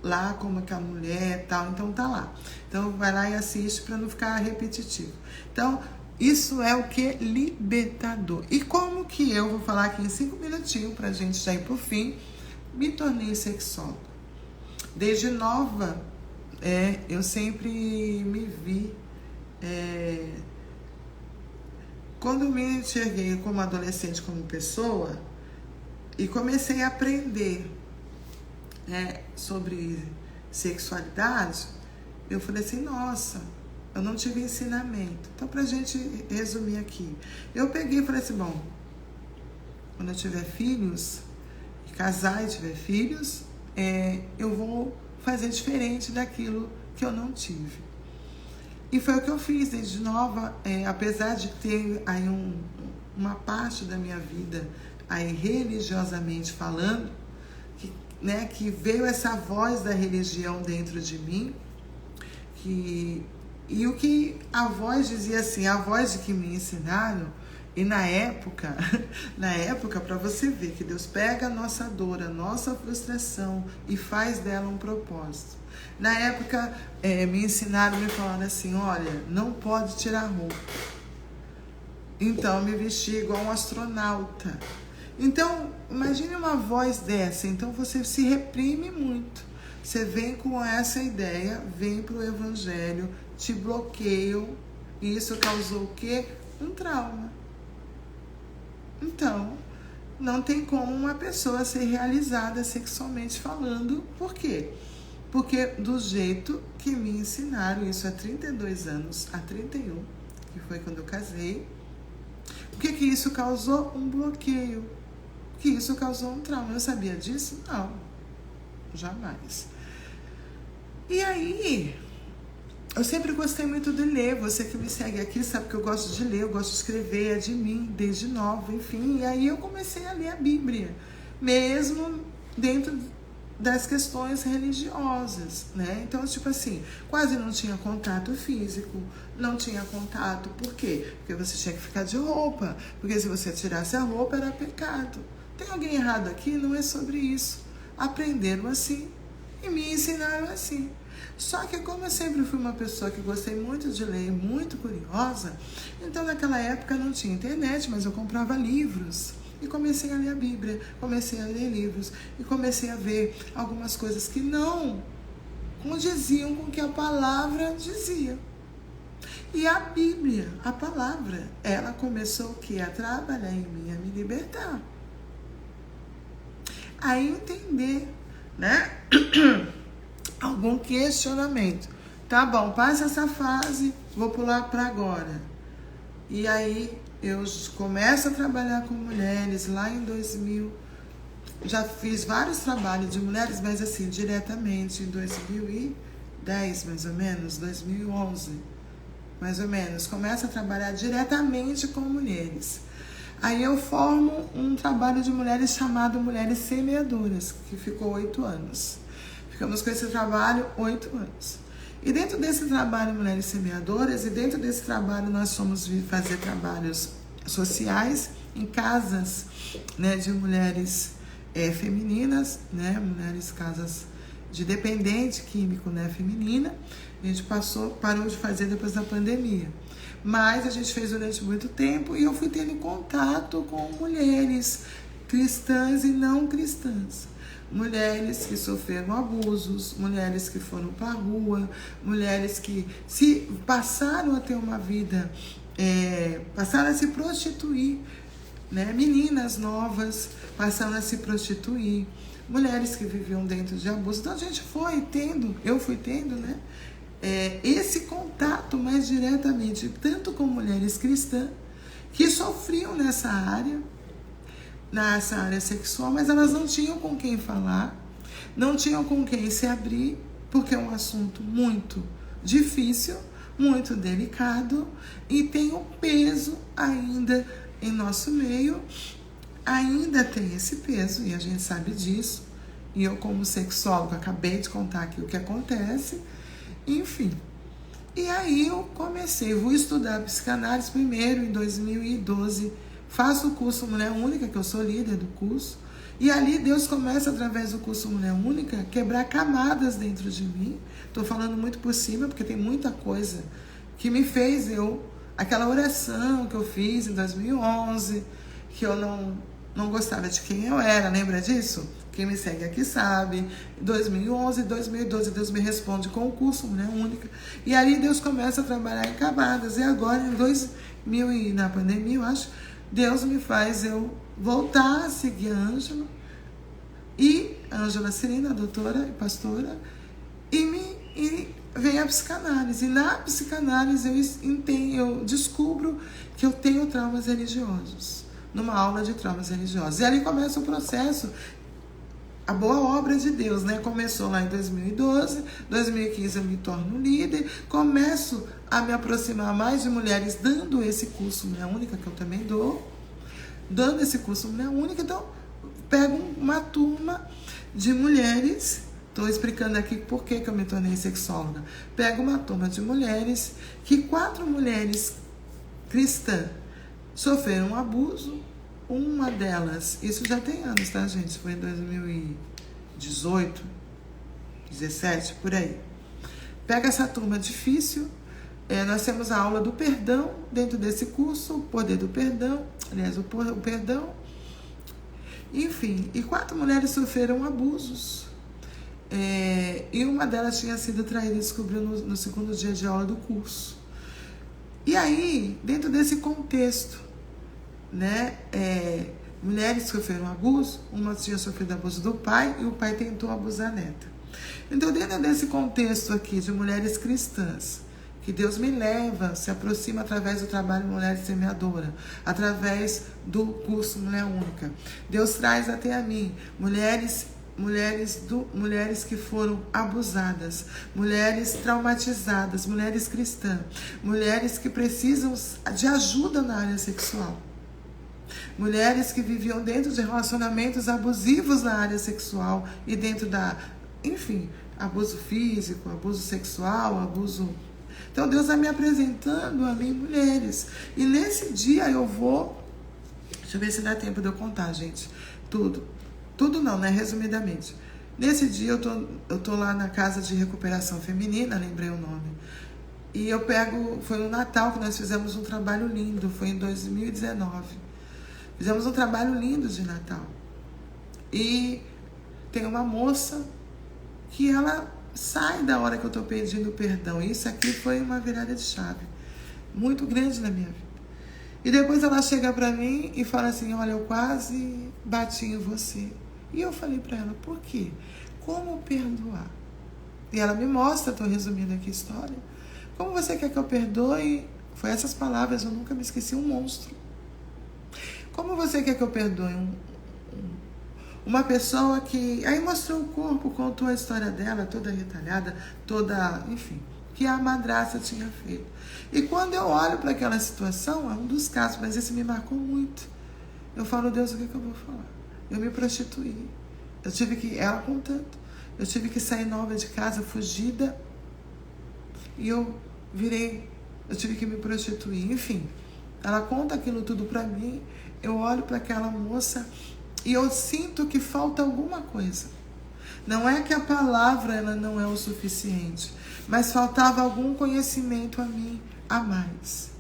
Lá como que a mulher e tal, então tá lá. Então vai lá e assiste para não ficar repetitivo. Então, isso é o que? Libertador. E como que eu vou falar aqui em 5 minutinhos pra gente já ir pro fim, me tornei sexóloga. Desde nova, eu sempre me vi... quando eu me enxerguei como adolescente, como pessoa, e comecei a aprender sobre sexualidade, eu falei assim, nossa, eu não tive ensinamento. Então, pra gente resumir aqui, eu peguei e falei assim, bom, quando eu tiver filhos, casar e tiver filhos, eu vou fazer diferente daquilo que eu não tive. E foi o que eu fiz desde nova, apesar de ter aí uma parte da minha vida aí religiosamente falando, que veio essa voz da religião dentro de mim, e o que a voz dizia assim, a voz de que me ensinaram, e na época, para você ver que Deus pega a nossa dor, a nossa frustração e faz dela um propósito. Na época, me ensinaram, me falaram assim, olha, não pode tirar roupa. Então, me vesti igual um astronauta. Então, imagine uma voz dessa. Então, você se reprime muito. Você vem com essa ideia, vem para o evangelho, te bloqueiam. E isso causou o quê? Um trauma. Então, não tem como uma pessoa ser realizada sexualmente falando. Por quê? Porque do jeito que me ensinaram, isso há 32 anos, há 31, que foi quando eu casei, o que isso causou? Um bloqueio. Que isso causou um trauma. Eu sabia disso? Não, jamais. E aí, eu sempre gostei muito de ler. Você que me segue aqui sabe que eu gosto de ler, eu gosto de escrever, é de mim, desde nova, enfim. E aí eu comecei a ler a Bíblia, mesmo dentro das questões religiosas, né? Então, tipo assim, quase não tinha contato físico, não tinha contato, por quê? Porque você tinha que ficar de roupa, porque se você tirasse a roupa era pecado. Tem alguém errado aqui? Não é sobre isso. Aprenderam assim e me ensinaram assim. Só que como eu sempre fui uma pessoa que gostei muito de ler, muito curiosa, então naquela época não tinha internet, mas eu comprava livros. E comecei a ler a Bíblia, comecei a ler livros e comecei a ver algumas coisas que não condiziam com o que a palavra dizia. E a Bíblia, a palavra, ela começou o quê? A trabalhar em mim, a me libertar. A entender, né? Algum questionamento. Tá bom, passa essa fase, vou pular para agora. E aí eu começo a trabalhar com mulheres lá em 2000. Já fiz vários trabalhos de mulheres, mas assim, diretamente em 2010, mais ou menos, 2011, mais ou menos. Começo a trabalhar diretamente com mulheres. Aí eu formo um trabalho de mulheres chamado Mulheres Semeadoras, que ficou 8 anos. Ficamos com esse trabalho 8 anos. E dentro desse trabalho Mulheres Semeadoras, e dentro desse trabalho nós fomos fazer trabalhos sociais em casas, né, de mulheres femininas, né, mulheres casas de dependente químico, né, feminina. A gente parou de fazer depois da pandemia. Mas a gente fez durante muito tempo e eu fui tendo contato com mulheres cristãs e não cristãs. Mulheres que sofreram abusos, mulheres que foram para a rua, mulheres que se passaram a ter uma vida, passaram a se prostituir, né? Meninas novas passaram a se prostituir, mulheres que viviam dentro de abuso. Então a gente eu fui tendo, né? Esse contato mais diretamente, tanto com mulheres cristãs que sofriam nessa área sexual, mas elas não tinham com quem falar, não tinham com quem se abrir, porque é um assunto muito difícil, muito delicado e tem um peso ainda em nosso meio, ainda tem esse peso e a gente sabe disso. E eu, como sexóloga, acabei de contar aqui o que acontece, enfim. E aí eu vou estudar psicanálise primeiro em 2012. Faço o curso Mulher Única, que eu sou líder do curso. E ali Deus começa, através do curso Mulher Única, quebrar camadas dentro de mim. Estou falando muito por cima, porque tem muita coisa que me fez aquela oração que eu fiz em 2011, que eu não gostava de quem eu era, lembra disso? Quem me segue aqui sabe. Em 2011, 2012, Deus me responde com o curso Mulher Única. E ali Deus começa a trabalhar em camadas. E agora, em 2000 e na pandemia, eu acho, Deus me faz eu voltar a seguir a Ângela e a Ângela Serena, a doutora e pastora, e vem a psicanálise. E na psicanálise eu descubro que eu tenho traumas religiosos, numa aula de traumas religiosos. E ali começa o processo, a boa obra de Deus, né? Começou lá em 2012, 2015 eu me torno líder, começo a me aproximar mais de mulheres dando esse curso Mulher Única, que eu também dando esse curso Mulher Única. Então, pego uma turma de mulheres, estou explicando aqui por que eu me tornei sexóloga. Pego uma turma de mulheres, que 4 mulheres cristãs sofreram abuso. Uma delas, isso já tem anos, tá, gente? Foi em 2018, 17, por aí. Pega essa turma difícil. Nós temos a aula do perdão dentro desse curso, o poder do perdão, aliás, o perdão. Enfim, e 4 mulheres sofreram abusos. E uma delas tinha sido traída e descobriu no 2º dia de aula do curso. E aí, dentro desse contexto, né, mulheres que sofreram abuso, uma tinha sofrido abuso do pai e o pai tentou abusar a neta. Então, dentro desse contexto aqui de mulheres cristãs, que Deus me leva, se aproxima através do trabalho Mulher Semeadora, através do curso Mulher Única. Deus traz até a mim mulheres que foram abusadas, mulheres traumatizadas, mulheres cristãs, mulheres que precisam de ajuda na área sexual. Mulheres que viviam dentro de relacionamentos abusivos na área sexual e dentro enfim, abuso físico, abuso sexual, abuso. Então Deus vai me apresentando a mim mulheres. E nesse dia eu vou. Deixa eu ver se dá tempo de eu contar, gente. Tudo não, né? Resumidamente. Nesse dia eu tô lá na Casa de Recuperação Feminina, lembrei o nome. E foi no Natal que nós fizemos um trabalho lindo, foi em 2019. Fizemos um trabalho lindo de Natal. E tem uma moça que ela sai da hora que eu estou pedindo perdão. Isso aqui foi uma virada de chave muito grande na minha vida. E depois ela chega para mim e fala assim: olha, eu quase bati em você. E eu falei para ela: por quê? Como perdoar? E ela me mostra, estou resumindo aqui a história. Como você quer que eu perdoe? Foi essas palavras, eu nunca me esqueci, um monstro. Como você quer que eu perdoe uma pessoa que... Aí mostrou o corpo, contou a história dela, toda retalhada, enfim, que a madrasta tinha feito. E quando eu olho para aquela situação, é um dos casos, mas esse me marcou muito. Eu falo: Deus, o que eu vou falar? Eu me prostituí. Ela contando, eu tive que sair nova de casa, fugida, e eu tive que me prostituir, enfim. Ela conta aquilo tudo para mim. Eu olho para aquela moça e eu sinto que falta alguma coisa. Não é que a palavra ela não é o suficiente, mas faltava algum conhecimento a mim a mais.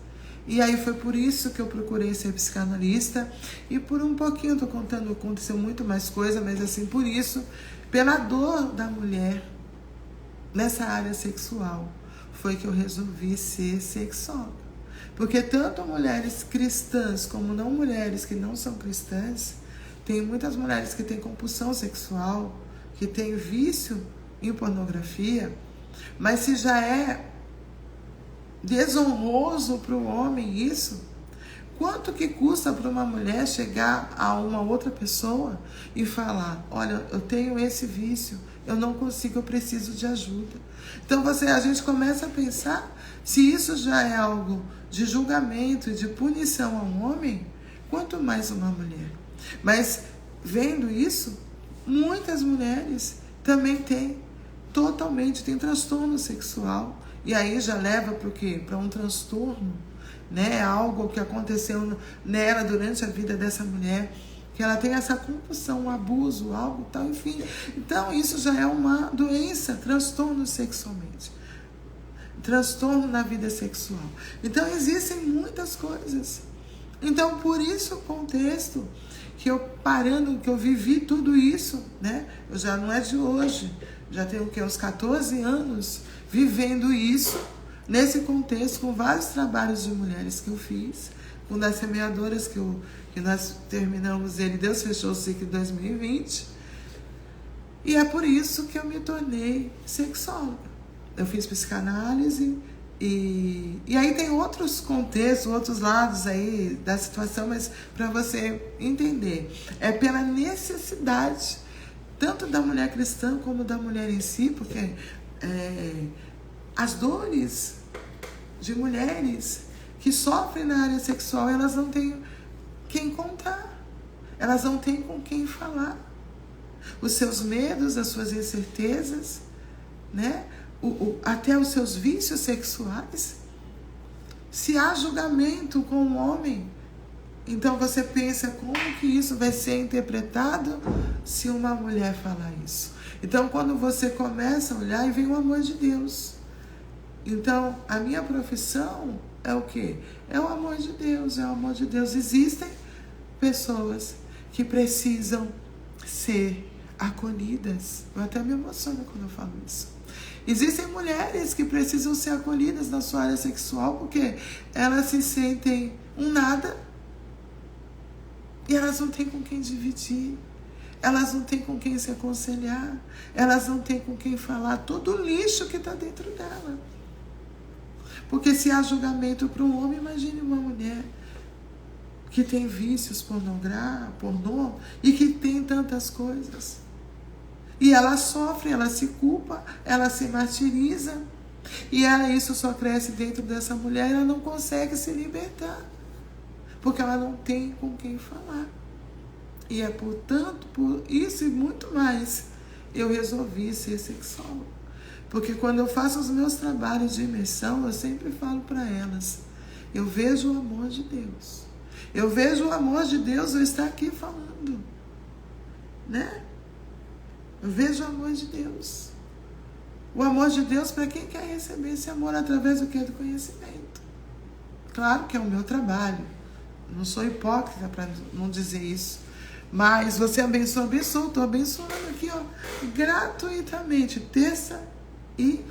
E aí foi por isso que eu procurei ser psicanalista. E por um pouquinho, eu tô contando, aconteceu muito mais coisa, mas assim, por isso, pela dor da mulher nessa área sexual, foi que eu resolvi ser sexóloga. Porque tanto mulheres cristãs como não mulheres que não são cristãs, tem muitas mulheres que têm compulsão sexual, que têm vício em pornografia, mas se já é desonroso para o homem isso, quanto que custa para uma mulher chegar a uma outra pessoa e falar, olha, eu tenho esse vício, eu não consigo, eu preciso de ajuda. Então a gente começa a pensar, se isso já é algo de julgamento e de punição a um homem, quanto mais uma mulher. Mas vendo isso, muitas mulheres também têm transtorno sexual. E aí já leva para o quê? Para um transtorno, né? Algo que aconteceu nela durante a vida dessa mulher, que ela tem essa compulsão, um abuso, algo tal, enfim. Então isso já é uma doença, transtorno sexualmente. Transtorno na vida sexual. Então existem muitas coisas. Então por isso o contexto que eu vivi tudo isso, né? Eu já não é de hoje, já tenho o quê? Uns 14 anos vivendo isso, nesse contexto, com vários trabalhos de mulheres que eu fiz, com das semeadoras que nós terminamos ele, Deus fechou o ciclo em 2020, e é por isso que eu me tornei sexóloga. Eu fiz psicanálise, e aí tem outros contextos, outros lados aí da situação, mas para você entender, é pela necessidade, tanto da mulher cristã como da mulher em si, porque as dores de mulheres que sofrem na área sexual, elas não têm quem contar, elas não têm com quem falar. Os seus medos, as suas incertezas, né? Até os seus vícios sexuais. Se há julgamento com o homem, então você pensa como que isso vai ser interpretado se uma mulher falar isso. Então quando você começa a olhar, e vem o amor de Deus. Então a minha profissão é o quê? É o amor de Deus, é o amor de Deus. Existem pessoas que precisam ser acolhidas. Eu até me emociono quando eu falo isso. Existem mulheres que precisam ser acolhidas na sua área sexual porque elas se sentem um nada e elas não têm com quem dividir, elas não têm com quem se aconselhar, elas não têm com quem falar todo o lixo que está dentro dela. Porque se há julgamento para um homem, imagine uma mulher que tem vícios pornô e que tem tantas coisas. E ela sofre, ela se culpa, ela se martiriza. E isso só cresce dentro dessa mulher, ela não consegue se libertar. Porque ela não tem com quem falar. E é portanto, por isso e muito mais, eu resolvi ser sexóloga. Porque quando eu faço os meus trabalhos de imersão, eu sempre falo para elas, eu vejo o amor de Deus. Eu vejo o amor de Deus, eu estou aqui falando. Né? Eu vejo o amor de Deus. O amor de Deus para quem quer receber esse amor através do que? Do conhecimento. Claro que é o meu trabalho. Não sou hipócrita para não dizer isso. Mas você abençoa, estou abençoando aqui, ó, gratuitamente, terça e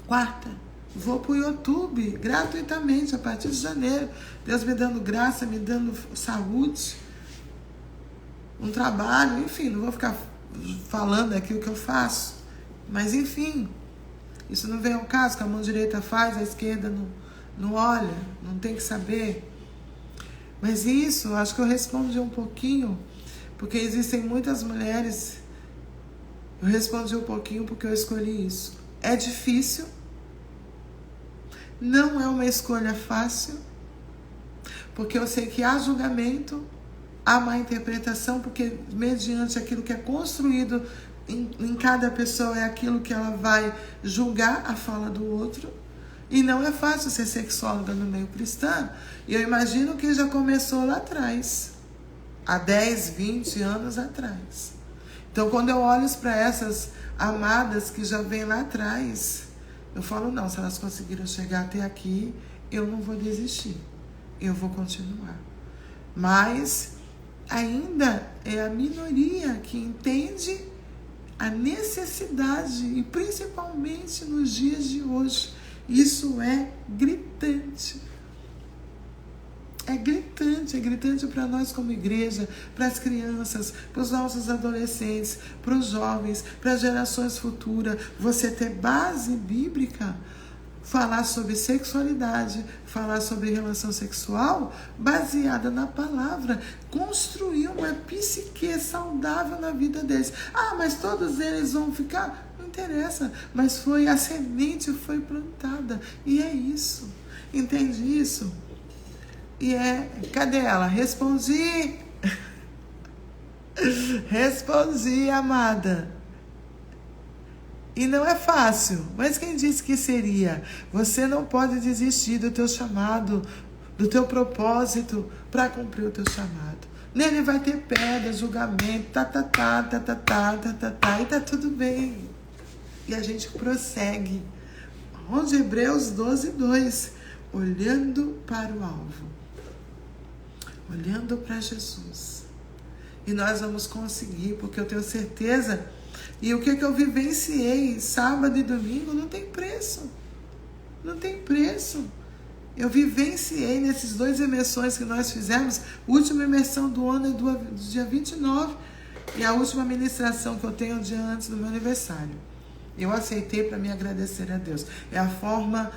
quarta. Vou para o YouTube, gratuitamente, a partir de janeiro. Deus me dando graça, me dando saúde, um trabalho, enfim, não vou ficar falando aqui o que eu faço. Mas, enfim, isso não vem ao caso, que a mão direita faz, a esquerda não olha, não tem que saber. Mas isso, acho que eu respondi um pouquinho, porque existem muitas mulheres. Eu respondi um pouquinho porque eu escolhi isso. É difícil, não é uma escolha fácil, porque eu sei que há julgamento, há má interpretação, porque mediante aquilo que é construído em cada pessoa é aquilo que ela vai julgar a fala do outro. E não é fácil ser sexóloga no meio cristão. E eu imagino que já começou lá atrás, há 10, 20 anos atrás. Então, quando eu olho para essas amadas que já vêm lá atrás, eu falo, não, se elas conseguiram chegar até aqui, eu não vou desistir, eu vou continuar. Mas ainda é a minoria que entende a necessidade, e principalmente nos dias de hoje. Isso é gritante. É gritante para nós como igreja, para as crianças, para os nossos adolescentes, para os jovens, para as gerações futuras. Você ter base bíblica, falar sobre sexualidade, falar sobre relação sexual baseada na palavra, construir uma psique saudável na vida deles. Ah, mas todos eles vão ficar? Não interessa, mas a semente foi plantada, e é isso. Entende isso? E cadê ela? Respondi. Respondi, amada. E não é fácil, mas quem disse que seria? Você não pode desistir do teu chamado, do teu propósito para cumprir o teu chamado. Nele vai ter pedra, julgamento, e tá tudo bem. E a gente prossegue. Onde Hebreus 12:2, olhando para o alvo. Olhando para Jesus. E nós vamos conseguir, porque eu tenho certeza. E o que eu vivenciei sábado e domingo não tem preço. Não tem preço. Eu vivenciei nesses 2 imersões que nós fizemos. A última imersão do ano é do dia 29. E a última ministração que eu tenho um dia antes do meu aniversário. Eu aceitei para me agradecer a Deus. É a forma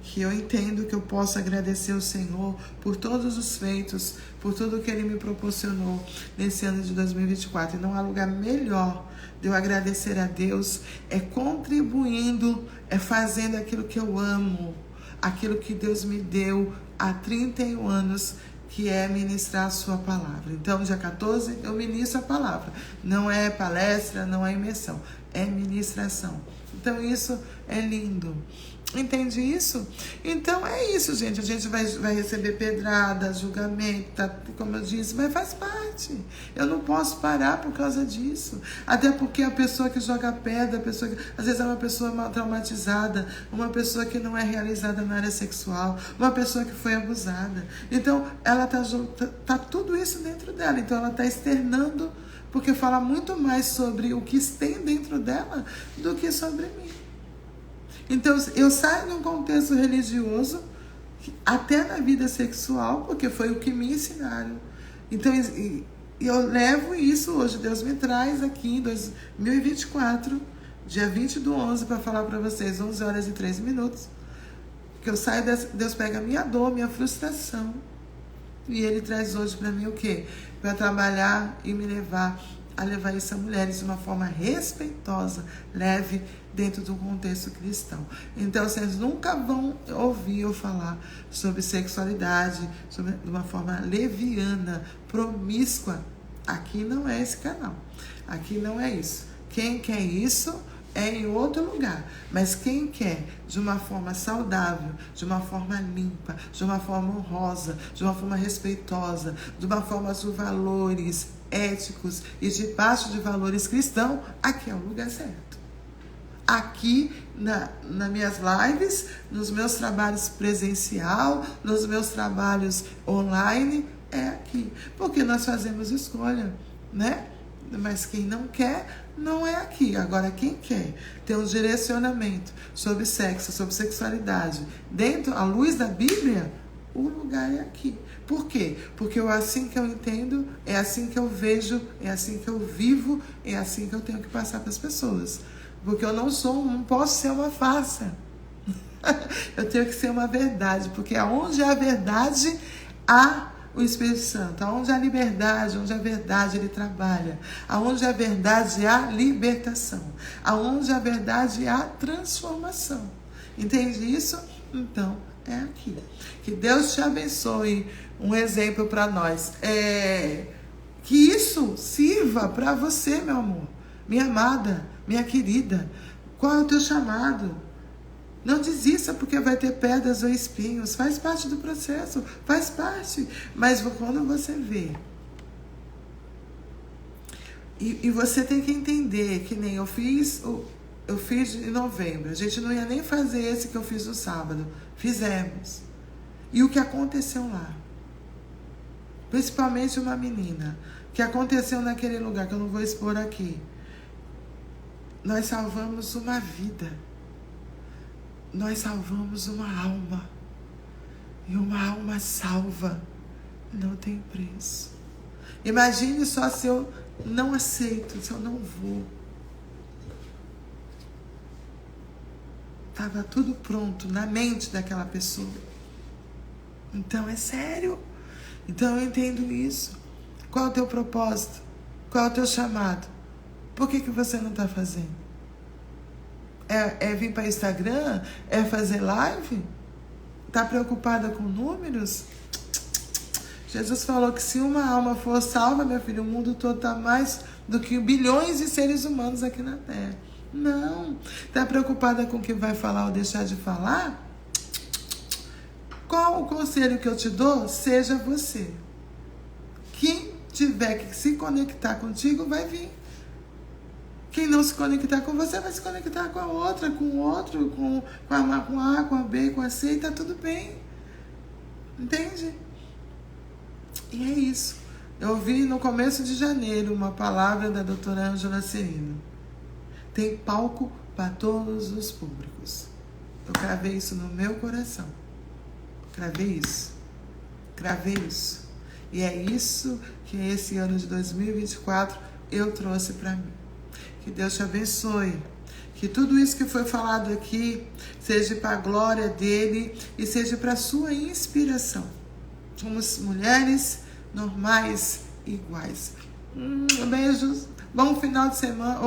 que eu entendo que eu posso agradecer ao Senhor por todos os feitos, por tudo que Ele me proporcionou nesse ano de 2024. E não há lugar melhor de eu agradecer a Deus, contribuindo, fazendo aquilo que eu amo, aquilo que Deus me deu há 31 anos, que é ministrar a sua palavra. Então, dia 14, eu ministro a palavra. Não é palestra, não é imersão, é ministração. Então, isso é lindo. Entende isso? Então é isso, gente. A gente vai receber pedrada, julgamento, como eu disse, mas faz parte. Eu não posso parar por causa disso. Até porque a pessoa que joga pedra, às vezes é uma pessoa mal traumatizada, uma pessoa que não é realizada na área sexual, uma pessoa que foi abusada. Então, ela tá tudo isso dentro dela. Então, ela está externando, porque fala muito mais sobre o que tem dentro dela do que sobre mim. Então, eu saio de um contexto religioso, até na vida sexual, porque foi o que me ensinaram. Então, eu levo isso hoje. Deus me traz aqui em 2024, dia 20/11, para falar para vocês, 11h03, que eu saio, Deus pega a minha dor, minha frustração, e Ele traz hoje para mim o quê? Para trabalhar e me levar a levar isso a mulheres de uma forma respeitosa, leve, dentro do contexto cristão. Então, vocês nunca vão ouvir eu falar sobre sexualidade de uma forma leviana, promíscua. Aqui não é esse canal. Aqui não é isso. Quem quer isso é em outro lugar. Mas quem quer de uma forma saudável, de uma forma limpa, de uma forma honrosa, de uma forma respeitosa, de uma forma de valores éticos e debaixo de valores cristãos, aqui é o lugar certo. Aqui, nas minhas lives, nos meus trabalhos presencial, nos meus trabalhos online, é aqui. Porque nós fazemos escolha, né? Mas quem não quer, não é aqui. Agora, quem quer ter um direcionamento sobre sexo, sobre sexualidade, dentro, à luz da Bíblia, o lugar é aqui. Por quê? Porque é assim que eu entendo, é assim que eu vejo, é assim que eu vivo, é assim que eu tenho que passar para as pessoas. Porque eu não posso ser uma farsa. Eu tenho que ser uma verdade. Porque aonde há verdade, há o Espírito Santo. Aonde há liberdade, onde há verdade, Ele trabalha. Aonde há verdade, há libertação. Aonde há verdade, há transformação. Entende isso? Então, é aqui. Que Deus te abençoe. Um exemplo para nós. Que isso sirva para você, meu amor. Minha amada, minha querida. Qual é o teu chamado? Não desista porque vai ter pedras ou espinhos. Faz parte do processo. Faz parte. Mas quando você vê E você tem que entender que nem eu fiz em novembro. A gente não ia nem fazer esse que eu fiz no sábado. Fizemos. E o que aconteceu lá? Principalmente uma menina. O que aconteceu naquele lugar, que eu não vou expor aqui. Nós salvamos uma vida. Nós salvamos uma alma. E uma alma salva não tem preço. Imagine só se eu não aceito, se eu não vou. Estava tudo pronto na mente daquela pessoa. Então é sério. Então eu entendo isso. Qual é o teu propósito? Qual é o teu chamado? Por que você não está fazendo? É vir para Instagram? É fazer live? Está preocupada com números? Jesus falou que se uma alma for salva, meu filho, o mundo todo está mais do que bilhões de seres humanos aqui na Terra. Não. Está preocupada com o que vai falar ou deixar de falar? Qual o conselho que eu te dou? Seja você. Quem tiver que se conectar contigo, vai vir. Quem não se conectar com você, vai se conectar com a outra, com o outro, com a, com a B, com a C, e tá tudo bem. Entende? E é isso. Eu ouvi no começo de janeiro uma palavra da doutora Ângela Serino. Tem palco para todos os públicos. Eu cravei isso no meu coração. Cravei isso. Cravei isso. E é isso que esse ano de 2024 eu trouxe para mim. Que Deus te abençoe. Que tudo isso que foi falado aqui seja para a glória dele e seja para a sua inspiração. Somos mulheres normais e iguais. Beijos. Bom final de semana.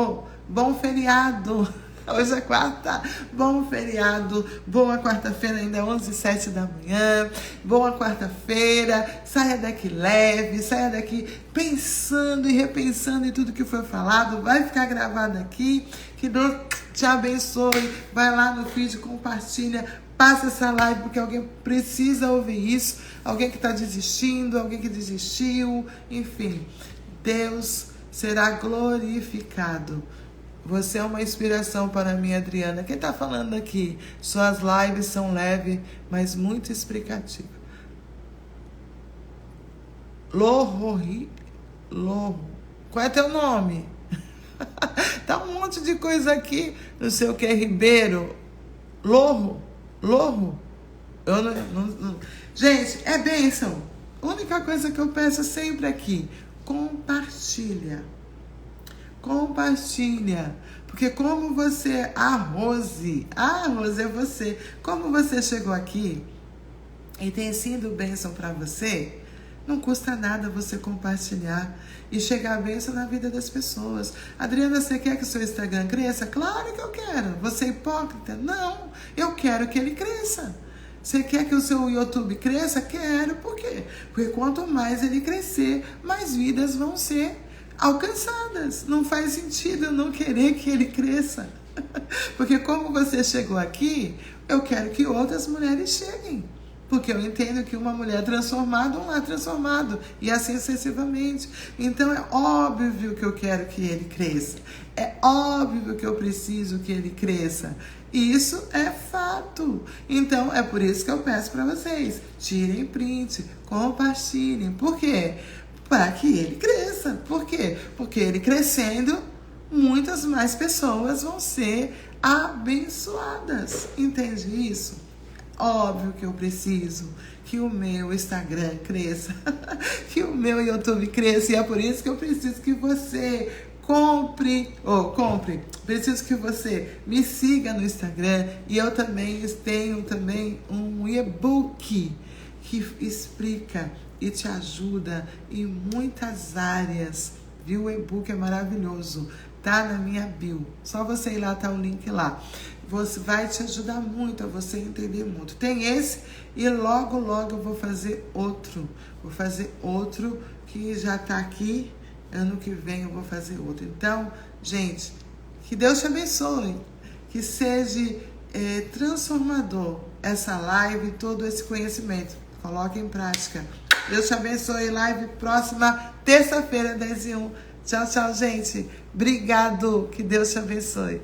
Bom feriado. Hoje é quarta. Bom feriado. Boa quarta-feira, ainda 11h07 da manhã. Boa quarta-feira. Saia daqui leve. Saia daqui pensando e repensando em tudo que foi falado. Vai ficar gravado aqui. Que Deus te abençoe. Vai lá no feed, compartilha. Passa essa live porque alguém precisa ouvir isso. Alguém que está desistindo, alguém que desistiu. Enfim, Deus será glorificado. Você é uma inspiração para mim, Adriana. Quem está falando aqui? Suas lives são leves, mas muito explicativas. Lohro. Qual é teu nome? Tá um monte de coisa aqui. Não sei o que é Ribeiro. Lohro. Eu não. Gente, é bênção. A única coisa que eu peço sempre aqui: compartilha. Porque como você, a Rose é você. Como você chegou aqui e tem sido bênção para você, não custa nada você compartilhar e chegar a bênção na vida das pessoas. Adriana, você quer que o seu Instagram cresça? Claro que eu quero. Você é hipócrita? Não, eu quero que ele cresça. Você quer que o seu YouTube cresça? Quero. Por quê? Porque quanto mais ele crescer, mais vidas vão ser alcançadas. Não faz sentido eu não querer que ele cresça. Porque como você chegou aqui, eu quero que outras mulheres cheguem. Porque eu entendo que uma mulher transformada, um lar transformado. E assim sucessivamente. Então é óbvio que eu quero que ele cresça. É óbvio que eu preciso que ele cresça. E isso é fato. Então é por isso que eu peço para vocês. Tirem print, compartilhem. Por quê? Para que ele cresça. Por quê? Porque ele crescendo, muitas mais pessoas vão ser abençoadas. Entende isso? Óbvio que eu preciso que o meu Instagram cresça, que o meu YouTube cresça, e é por isso que eu preciso que você compre. Preciso que você me siga no Instagram, e eu também tenho um e-book que explica e te ajuda em muitas áreas, viu? O e-book é maravilhoso, tá na minha bio, só você ir lá, tá o link lá. Você vai te ajudar muito a você entender muito. Tem esse e logo eu vou fazer outro. Vou fazer outro que já tá aqui. Ano que vem eu vou fazer outro. Então, gente, que Deus te abençoe. Que seja transformador essa live e todo esse conhecimento. Coloque em prática. Deus te abençoe. Live próxima terça-feira, 10h01. Tchau, tchau, gente. Obrigado. Que Deus te abençoe.